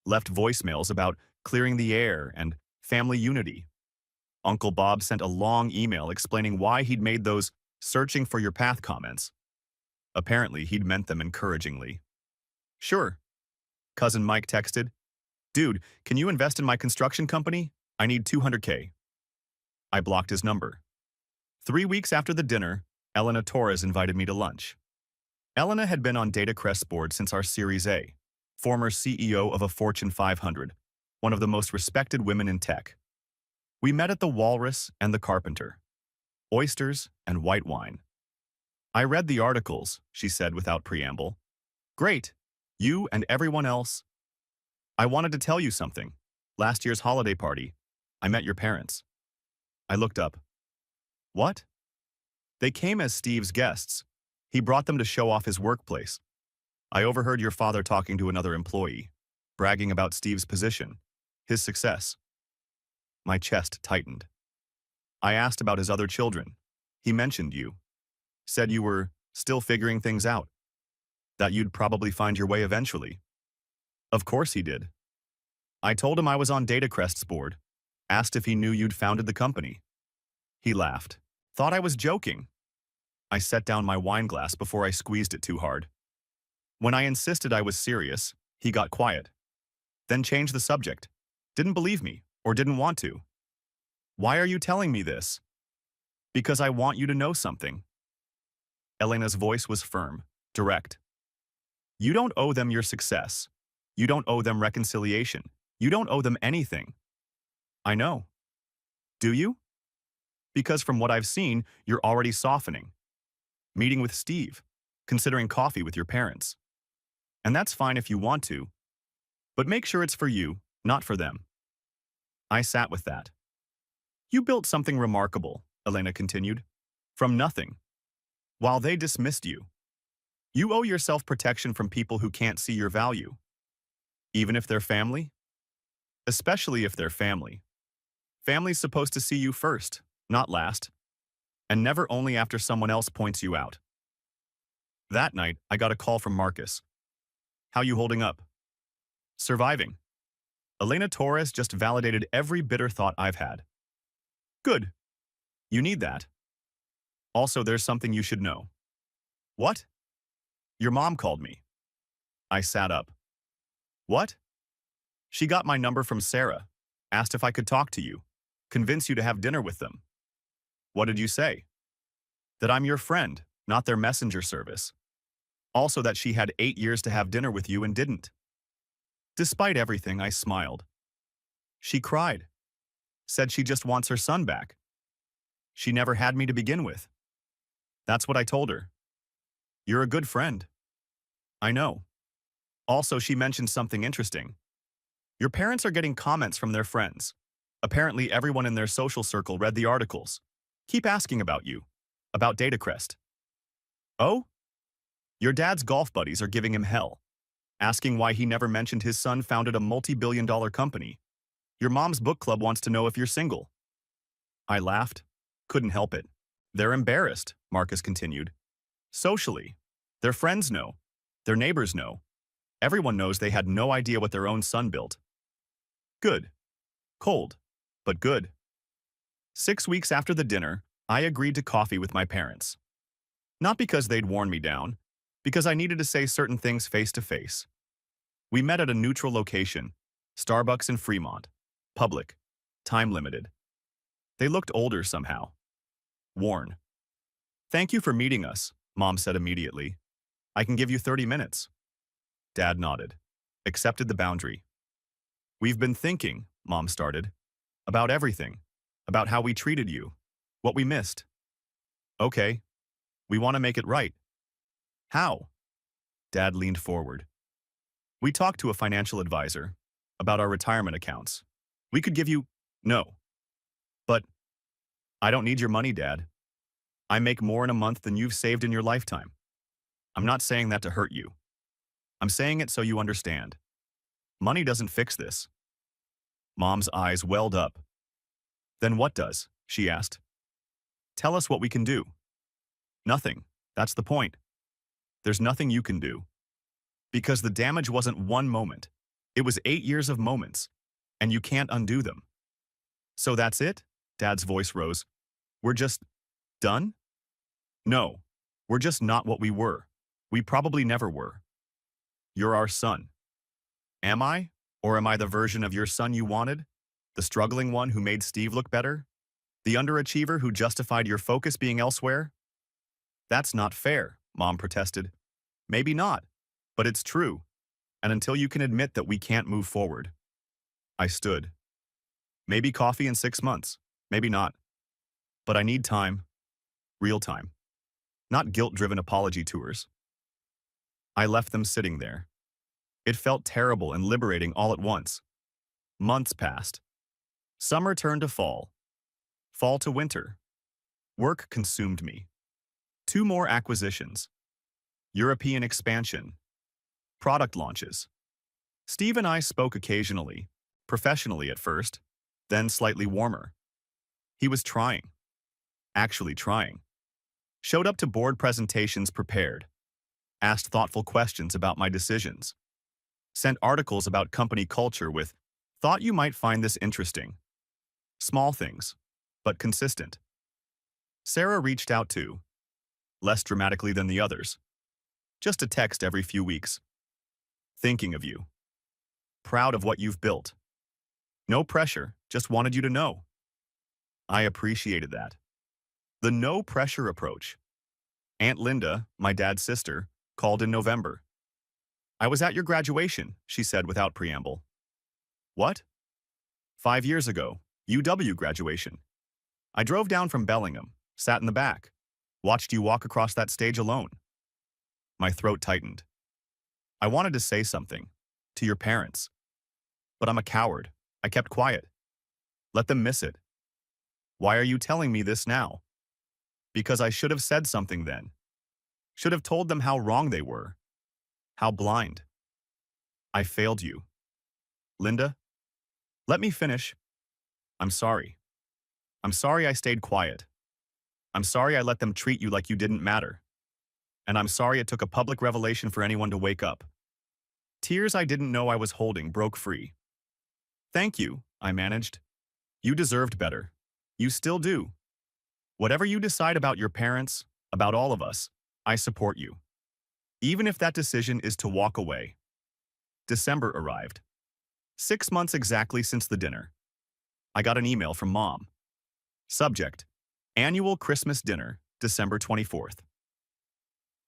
left voicemails about clearing the air and family unity. Uncle Bob sent a long email explaining why he'd made those searching for your path comments. Apparently, he'd meant them encouragingly. Sure. Cousin Mike texted, Dude, can you invest in my construction company? I need $200K. I blocked his number. 3 weeks after the dinner, Elena Torres invited me to lunch. Elena had been on Datacrest's board since our Series A, former CEO of a Fortune 500, one of the most respected women in tech. We met at the Walrus and the Carpenter. Oysters and white wine. I read the articles, she said without preamble. Great. You and everyone else. I wanted to tell you something. Last year's holiday party, I met your parents. I looked up. What? They came as Steve's guests. He brought them to show off his workplace. I overheard your father talking to another employee, bragging about Steve's position, his success. My chest tightened. I asked about his other children. He mentioned you. Said you were still figuring things out. That you'd probably find your way eventually. Of course he did. I told him I was on Datacrest's board, asked if he knew you'd founded the company. He laughed, thought I was joking. I set down my wine glass before I squeezed it too hard. When I insisted I was serious, he got quiet. Then changed the subject. Didn't believe me, or didn't want to. Why are you telling me this? Because I want you to know something. Elena's voice was firm, direct. You don't owe them your success. You don't owe them reconciliation. You don't owe them anything. I know. Do you? Because from what I've seen, you're already softening. Meeting with Steve, considering coffee with your parents. And that's fine if you want to, but make sure it's for you, not for them. I sat with that. You built something remarkable, Elena continued, from nothing. While they dismissed you, you owe yourself protection from people who can't see your value. Even if they're family? Especially if they're family. Family's supposed to see you first, not last. And never only after someone else points you out. That night, I got a call from Marcus. How you holding up? Surviving. Elena Torres just validated every bitter thought I've had. Good. You need that. Also, there's something you should know. What? Your mom called me. I sat up. What? She got my number from Sarah, asked if I could talk to you, convince you to have dinner with them. What did you say? That I'm your friend, not their messenger service. Also that she had 8 years to have dinner with you and didn't. Despite everything, I smiled. She cried. Said she just wants her son back. She never had me to begin with. That's what I told her. You're a good friend. I know. Also, she mentioned something interesting. Your parents are getting comments from their friends. Apparently, everyone in their social circle read the articles. Keep asking about you. About Datacrest. Oh? Your dad's golf buddies are giving him hell. Asking why he never mentioned his son founded a multi-billion-dollar company. Your mom's book club wants to know if you're single. I laughed. Couldn't help it. They're embarrassed, Marcus continued. Socially. Their friends know. Their neighbors know. Everyone knows they had no idea what their own son built. Good. Cold, but good. 6 weeks after the dinner, I agreed to coffee with my parents. Not because they'd worn me down, because I needed to say certain things face to face. We met at a neutral location, Starbucks in Fremont. Public. Time limited. They looked older somehow. Worn. Thank you for meeting us, Mom said immediately. I can give you 30 minutes. Dad nodded. Accepted the boundary. We've been thinking, Mom started. About everything. About how we treated you. What we missed. Okay. We want to make it right. How? Dad leaned forward. We talked to a financial advisor about our retirement accounts. We could give you… No. But I don't need your money, Dad. I make more in a month than you've saved in your lifetime. I'm not saying that to hurt you. I'm saying it so you understand. Money doesn't fix this. Mom's eyes welled up. Then what does? She asked. Tell us what we can do. Nothing. That's the point. There's nothing you can do. Because the damage wasn't one moment. It was 8 years of moments, and you can't undo them. So that's it? Dad's voice rose. We're just… done? No. We're just not what we were. We probably never were. You're our son. Am I? Or am I the version of your son you wanted? The struggling one who made Steve look better? The underachiever who justified your focus being elsewhere? That's not fair, Mom protested. Maybe not, but it's true. And until you can admit that we can't move forward. I stood. Maybe coffee in 6 months. Maybe not. But I need time. Real time. Not guilt-driven apology tours. I left them sitting there. It felt terrible and liberating all at once. Months passed. Summer turned to fall. Fall to winter. Work consumed me. 2 more acquisitions. European expansion. Product launches. Steve and I spoke occasionally, professionally at first, then slightly warmer. He was trying. Actually trying. Showed up to board presentations prepared. Asked thoughtful questions about my decisions. Sent articles about company culture with, thought you might find this interesting. Small things, but consistent. Sarah reached out too. Less dramatically than the others. Just a text every few weeks. Thinking of you. Proud of what you've built. No pressure, just wanted you to know. I appreciated that. The no-pressure approach. Aunt Linda, my dad's sister, called in November. I was at your graduation, she said without preamble. What? 5 years ago, UW graduation. I drove down from Bellingham, sat in the back, watched you walk across that stage alone. My throat tightened. I wanted to say something, to your parents. But I'm a coward. I kept quiet. Let them miss it. Why are you telling me this now? Because I should have said something then. Should have told them how wrong they were. How blind. I failed you. Linda, let me finish. I'm sorry. I'm sorry I stayed quiet. I'm sorry I let them treat you like you didn't matter. And I'm sorry it took a public revelation for anyone to wake up. Tears I didn't know I was holding broke free. Thank you, I managed. You deserved better. You still do. Whatever you decide about your parents, about all of us, I support you. Even if that decision is to walk away. December arrived. 6 months exactly since the dinner. I got an email from Mom. Subject: Annual Christmas Dinner, December 24th.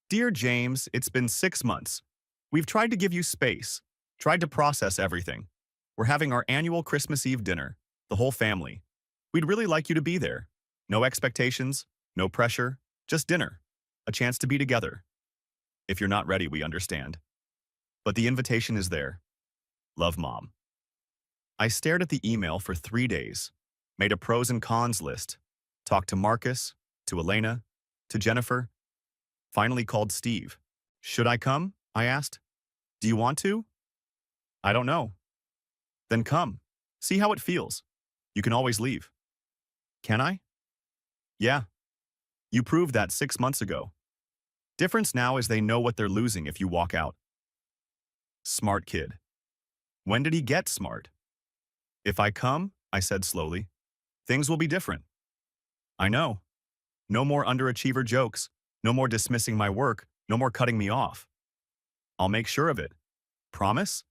Dear James, it's been 6 months. We've tried to give you space, tried to process everything. We're having our annual Christmas Eve dinner, the whole family. We'd really like you to be there. No expectations, no pressure, just dinner. A chance to be together. If you're not ready, we understand. But the invitation is there. Love, Mom. I stared at the email for 3 days, made a pros and cons list, talked to Marcus, to Elena, to Jennifer, finally called Steve. Should I come? I asked. Do you want to? I don't know. Then come. See how it feels. You can always leave. Can I? Yeah. You proved that 6 months ago. Difference now is they know what they're losing if you walk out. Smart kid. When did he get smart? If I come, I said slowly, things will be different. I know. No more underachiever jokes, no more dismissing my work, no more cutting me off. I'll make sure of it. Promise?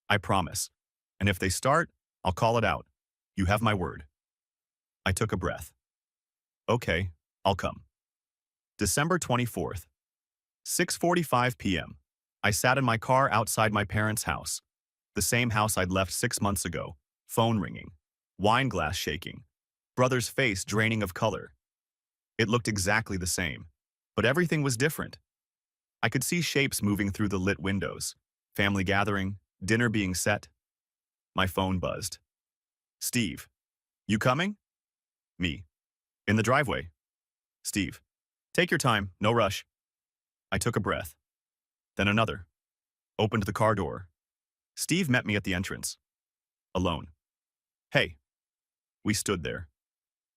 I promise. And if they start, I'll call it out. You have my word. I took a breath. Okay, I'll come. December 24th, 6:45 p.m. I sat in my car outside my parents' house, the same house I'd left 6 months ago, phone ringing, wine glass shaking, brother's face draining of color. It looked exactly the same, but everything was different. I could see shapes moving through the lit windows, family gathering, dinner being set. My phone buzzed. Steve, you coming? Me. In the driveway. Steve, take your time, no rush. I took a breath. Then another. Opened the car door. Steve met me at the entrance. Alone. Hey. We stood there.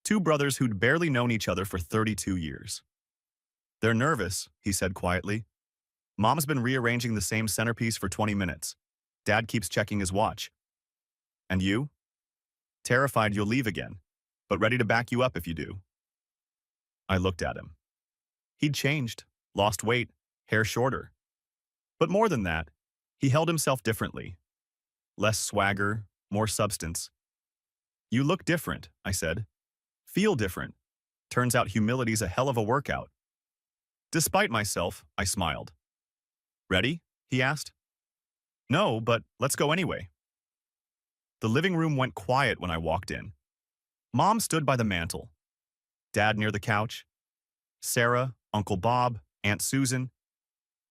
Two brothers who'd barely known each other for 32 years. They're nervous, he said quietly. Mom's been rearranging the same centerpiece for 20 minutes. Dad keeps checking his watch. And you? Terrified you'll leave again, but ready to back you up if you do. I looked at him. He'd changed, lost weight, hair shorter. But more than that, he held himself differently. Less swagger, more substance. You look different, I said. Feel different. Turns out humility's a hell of a workout. Despite myself, I smiled. Ready? He asked. No, but let's go anyway. The living room went quiet when I walked in. Mom stood by the mantel. Dad near the couch. Sarah, Uncle Bob, Aunt Susan,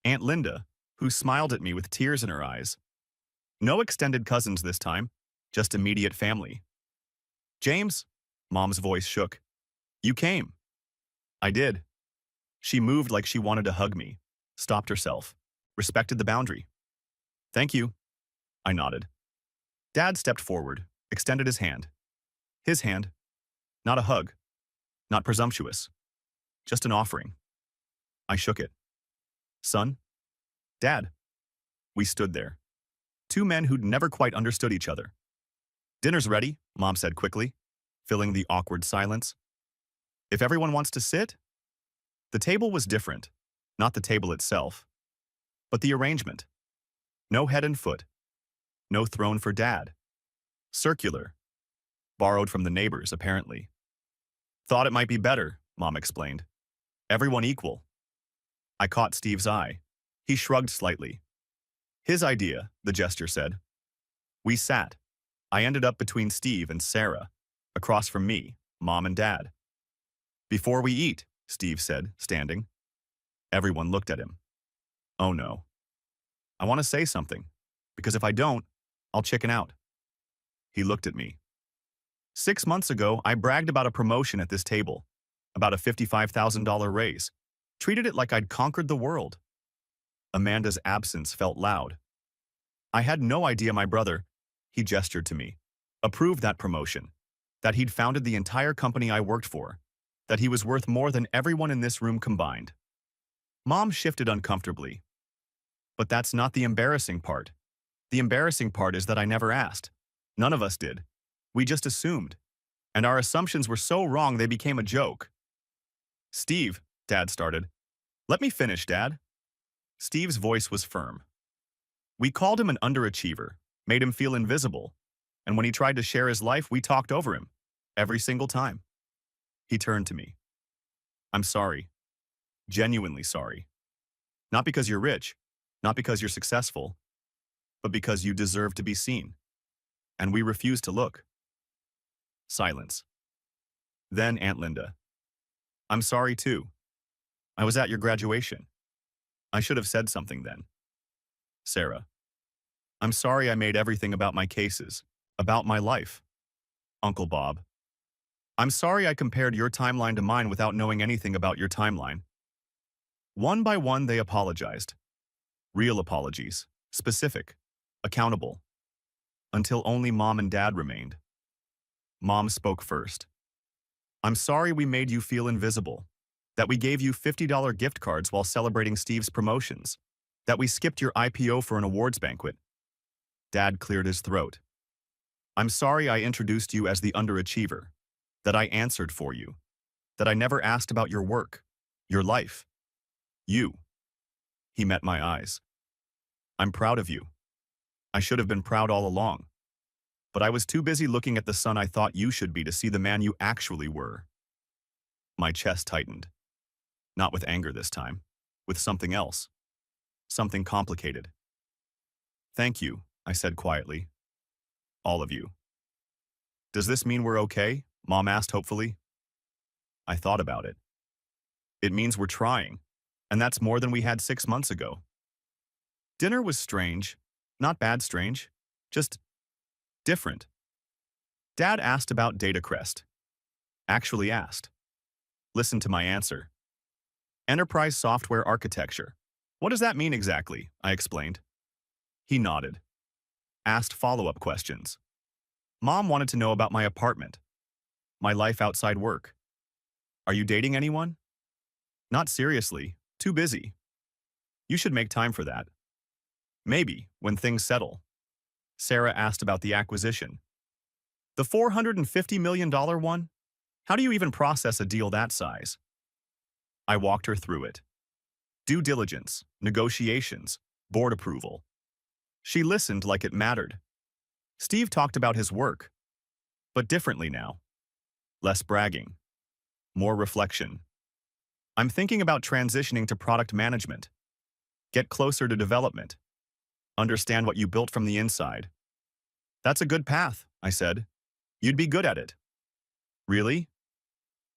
Aunt Linda, who smiled at me with tears in her eyes. No extended cousins this time, just immediate family. James, Mom's voice shook. You came. I did. She moved like she wanted to hug me, stopped herself, respected the boundary. Thank you. I nodded. Dad stepped forward, extended his hand. His hand. Not a hug. Not presumptuous. Just an offering. I shook it. Son? Dad. We stood there. Two men who'd never quite understood each other. Dinner's ready, Mom said quickly, filling the awkward silence. If everyone wants to sit? The table was different, not the table itself, but the arrangement. No head and foot. No throne for Dad. Circular. Borrowed from the neighbors, apparently. Thought it might be better, Mom explained. Everyone equal. I caught Steve's eye. He shrugged slightly. His idea, the gesture said. We sat. I ended up between Steve and Sarah, across from me, Mom and Dad. Before we eat, Steve said, standing. Everyone looked at him. Oh no. I want to say something, because if I don't, I'll chicken out. He looked at me. 6 months ago, I bragged about a promotion at this table, about a $55,000 raise, treated it like I'd conquered the world. Amanda's absence felt loud. I had no idea my brother, he gestured to me, approved that promotion, that he'd founded the entire company I worked for, that he was worth more than everyone in this room combined. Mom shifted uncomfortably. But that's not the embarrassing part. The embarrassing part is that I never asked. None of us did. We just assumed. And our assumptions were so wrong they became a joke. Steve, Dad started. Let me finish, Dad. Steve's voice was firm. We called him an underachiever, made him feel invisible, and when he tried to share his life, we talked over him, every single time. He turned to me. I'm sorry. Genuinely sorry. Not because you're rich, not because you're successful, but because you deserve to be seen. And we refuse to look. Silence. Then Aunt Linda. I'm sorry too. I was at your graduation. I should have said something then. Sarah. I'm sorry I made everything about my cases, about my life. Uncle Bob. I'm sorry I compared your timeline to mine without knowing anything about your timeline. One by one, they apologized. Real apologies, specific, accountable. Until only Mom and Dad remained. Mom spoke first. I'm sorry we made you feel invisible, that we gave you $50 gift cards while celebrating Steve's promotions, that we skipped your IPO for an awards banquet. Dad cleared his throat. I'm sorry I introduced you as the underachiever, that I answered for you, that I never asked about your work, your life. You. He met my eyes. I'm proud of you. I should have been proud all along. But I was too busy looking at the son I thought you should be to see the man you actually were. My chest tightened. Not with anger this time. With something else. Something complicated. Thank you, I said quietly. All of you. Does this mean we're okay? Mom asked hopefully. I thought about it. It means we're trying, and that's more than we had 6 months ago. Dinner was strange. Not bad strange. Just different. Dad asked about Datacrest. Actually asked. Listen to my answer. Enterprise software architecture. What does that mean exactly? I explained. He nodded. Asked follow-up questions. Mom wanted to know about my apartment. My life outside work. Are you dating anyone? Not seriously. Too busy. You should make time for that. Maybe, when things settle. Sarah asked about the acquisition. The $450 million one? How do you even process a deal that size? I walked her through it. Due diligence, negotiations, board approval. She listened like it mattered. Steve talked about his work, but differently now. Less bragging. More reflection. I'm thinking about transitioning to product management. Get closer to development. Understand what you built from the inside. That's a good path, I said. You'd be good at it. Really?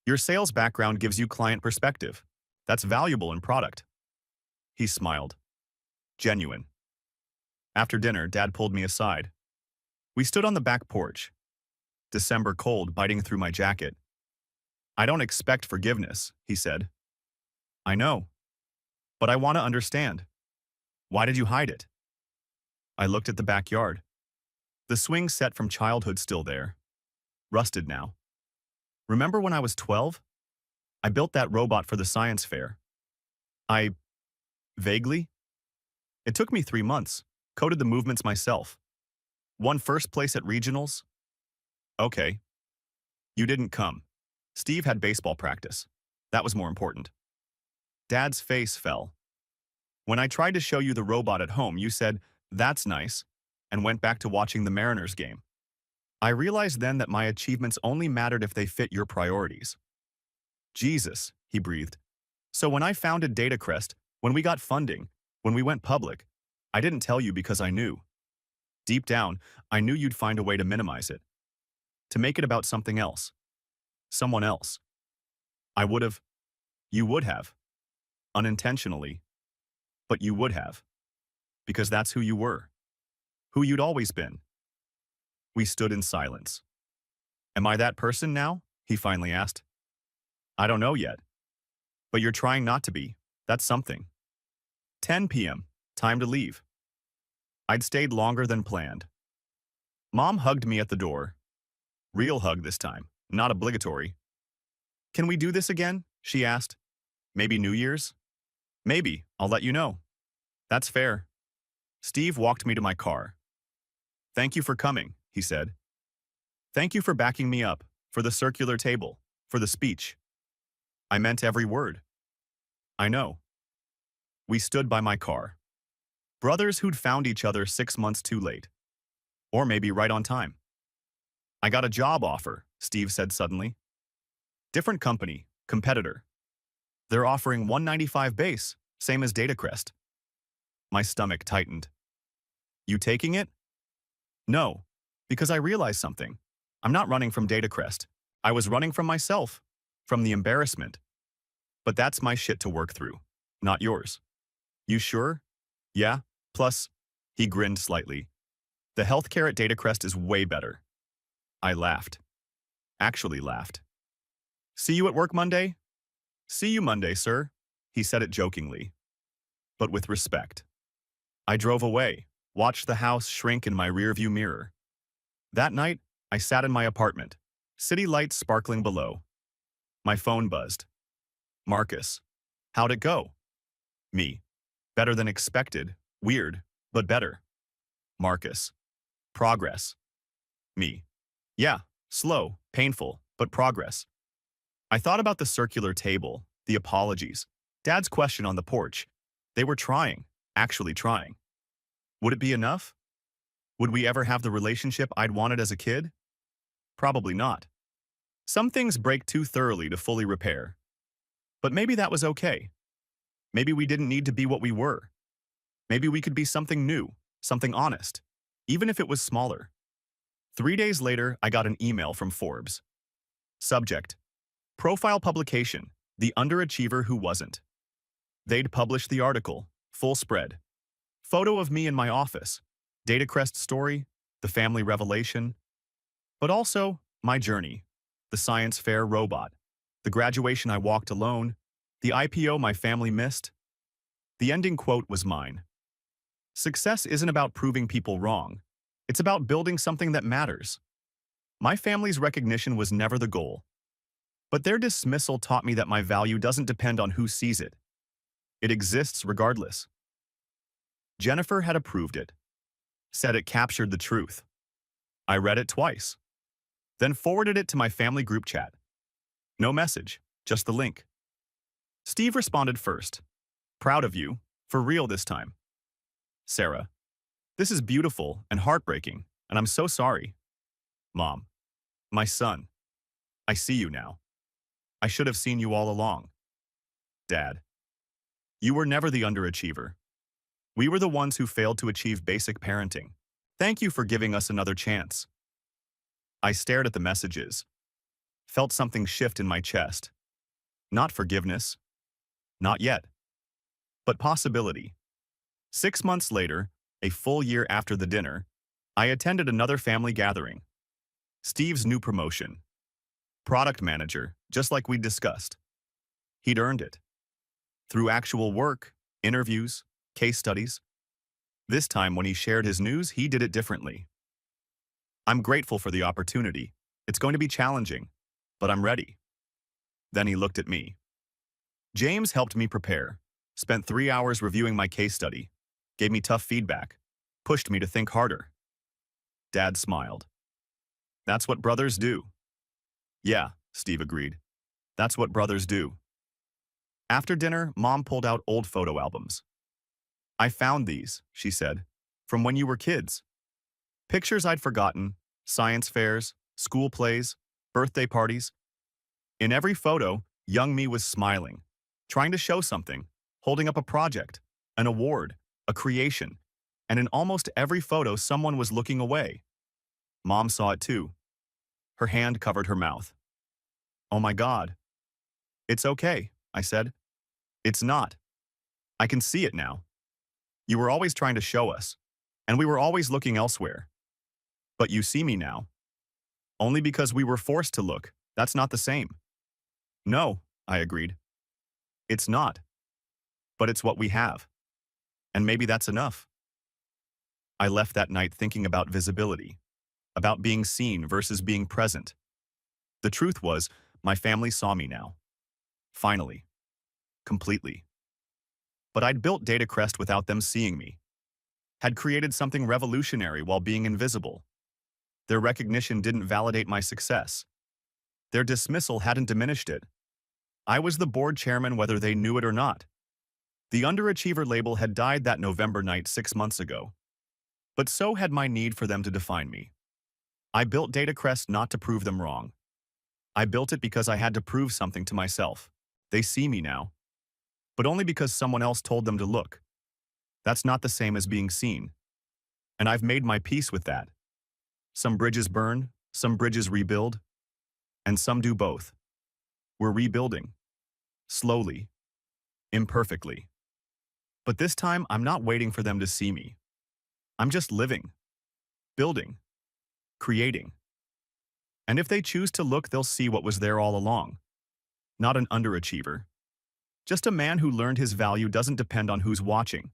Your sales background gives you client perspective. That's valuable in product. He smiled. Genuine. After dinner, Dad pulled me aside. We stood on the back porch. December cold biting through my jacket. I don't expect forgiveness, he said. I know. But I want to understand. Why did you hide it? I looked at the backyard. The swing set from childhood still there. Rusted now. Remember when I was 12? I built that robot for the science fair. Vaguely? It took me 3 months. Coded the movements myself. Won first place at regionals. Okay. You didn't come. Steve had baseball practice. That was more important. Dad's face fell. When I tried to show you the robot at home, you said, "That's nice," and went back to watching the Mariners game. I realized then that my achievements only mattered if they fit your priorities. Jesus, he breathed. So when I founded Datacrest, when we got funding, when we went public, I didn't tell you because I knew. Deep down, I knew you'd find a way to minimize it. To make it about something else. Someone else. I would have. You would have. Unintentionally. But you would have. Because that's who you were. Who you'd always been. We stood in silence. Am I that person now? He finally asked. I don't know yet. But you're trying not to be. That's something. 10 p.m. Time to leave. I'd stayed longer than planned. Mom hugged me at the door. Real hug this time, not obligatory. Can we do this again? She asked. Maybe New Year's? Maybe, I'll let you know. That's fair. Steve walked me to my car. Thank you for coming, he said. Thank you for backing me up, for the circular table, for the speech. I meant every word. I know. We stood by my car. Brothers who'd found each other 6 months too late. Or maybe right on time. I got a job offer, Steve said suddenly. Different company, competitor. They're offering $195 base, same as Datacrest. My stomach tightened. You taking it? No, because I realized something. I'm not running from Datacrest. I was running from myself, from the embarrassment. But that's my shit to work through, not yours. You sure? Yeah, plus, he grinned slightly. The healthcare at Datacrest is way better. I laughed. Actually laughed. See you at work Monday? See you Monday, sir. He said it jokingly, but with respect. I drove away, watched the house shrink in my rearview mirror. That night, I sat in my apartment, city lights sparkling below. My phone buzzed. Marcus. How'd it go? Me. Better than expected. Weird, but better. Marcus. Progress. Me. Yeah, slow, painful, but progress. I thought about the circular table, the apologies, Dad's question on the porch. They were trying, actually trying. Would it be enough? Would we ever have the relationship I'd wanted as a kid? Probably not. Some things break too thoroughly to fully repair. But maybe that was okay. Maybe we didn't need to be what we were. Maybe we could be something new, something honest, even if it was smaller. 3 days later, I got an email from Forbes. Subject: Profile publication, The Underachiever Who Wasn't. They'd published the article, full spread. Photo of me in my office, Datacrest story, the family revelation, but also my journey, the science fair robot, the graduation I walked alone, the IPO my family missed. The ending quote was mine. Success isn't about proving people wrong. It's about building something that matters. My family's recognition was never the goal. But their dismissal taught me that my value doesn't depend on who sees it. It exists regardless. Jennifer had approved it, said it captured the truth. I read it twice, then forwarded it to my family group chat. No message, just the link. Steve responded first. Proud of you, for real this time. Sarah: This is beautiful and heartbreaking, and I'm so sorry. Mom: My son. I see you now. I should have seen you all along. Dad: You were never the underachiever. We were the ones who failed to achieve basic parenting. Thank you for giving us another chance. I stared at the messages, felt something shift in my chest. Not forgiveness. Not yet. But possibility. 6 months later, a full year after the dinner, I attended another family gathering. Steve's new promotion. Product manager, just like we discussed. He'd earned it. Through actual work, interviews, case studies. This time when he shared his news, he did it differently. I'm grateful for the opportunity. It's going to be challenging, but I'm ready. Then he looked at me. James helped me prepare, spent 3 hours reviewing my case study, gave me tough feedback, pushed me to think harder. Dad smiled. That's what brothers do. Yeah, Steve agreed. That's what brothers do. After dinner, Mom pulled out old photo albums. I found these, she said, from when you were kids. Pictures I'd forgotten, science fairs, school plays, birthday parties. In every photo, young me was smiling, trying to show something, holding up a project, an award, a creation, and in almost every photo someone was looking away. Mom saw it too. Her hand covered her mouth. Oh my God. It's okay, I said. It's not. I can see it now. You were always trying to show us, and we were always looking elsewhere. But you see me now. Only because we were forced to look, that's not the same. No, I agreed. It's not. But it's what we have. And maybe that's enough. I left that night thinking about visibility, about being seen versus being present. The truth was, my family saw me now. Finally. Completely. But I'd built Datacrest without them seeing me. Had created something revolutionary while being invisible. Their recognition didn't validate my success. Their dismissal hadn't diminished it. I was the board chairman whether they knew it or not. The underachiever label had died that November night 6 months ago. But so had my need for them to define me. I built Datacrest not to prove them wrong. I built it because I had to prove something to myself. They see me now. But only because someone else told them to look. That's not the same as being seen. And I've made my peace with that. Some bridges burn, some bridges rebuild, and some do both. We're rebuilding. Slowly. Imperfectly. But this time, I'm not waiting for them to see me. I'm just living. Building. Creating. And if they choose to look, they'll see what was there all along. Not an underachiever. Just a man who learned his value doesn't depend on who's watching.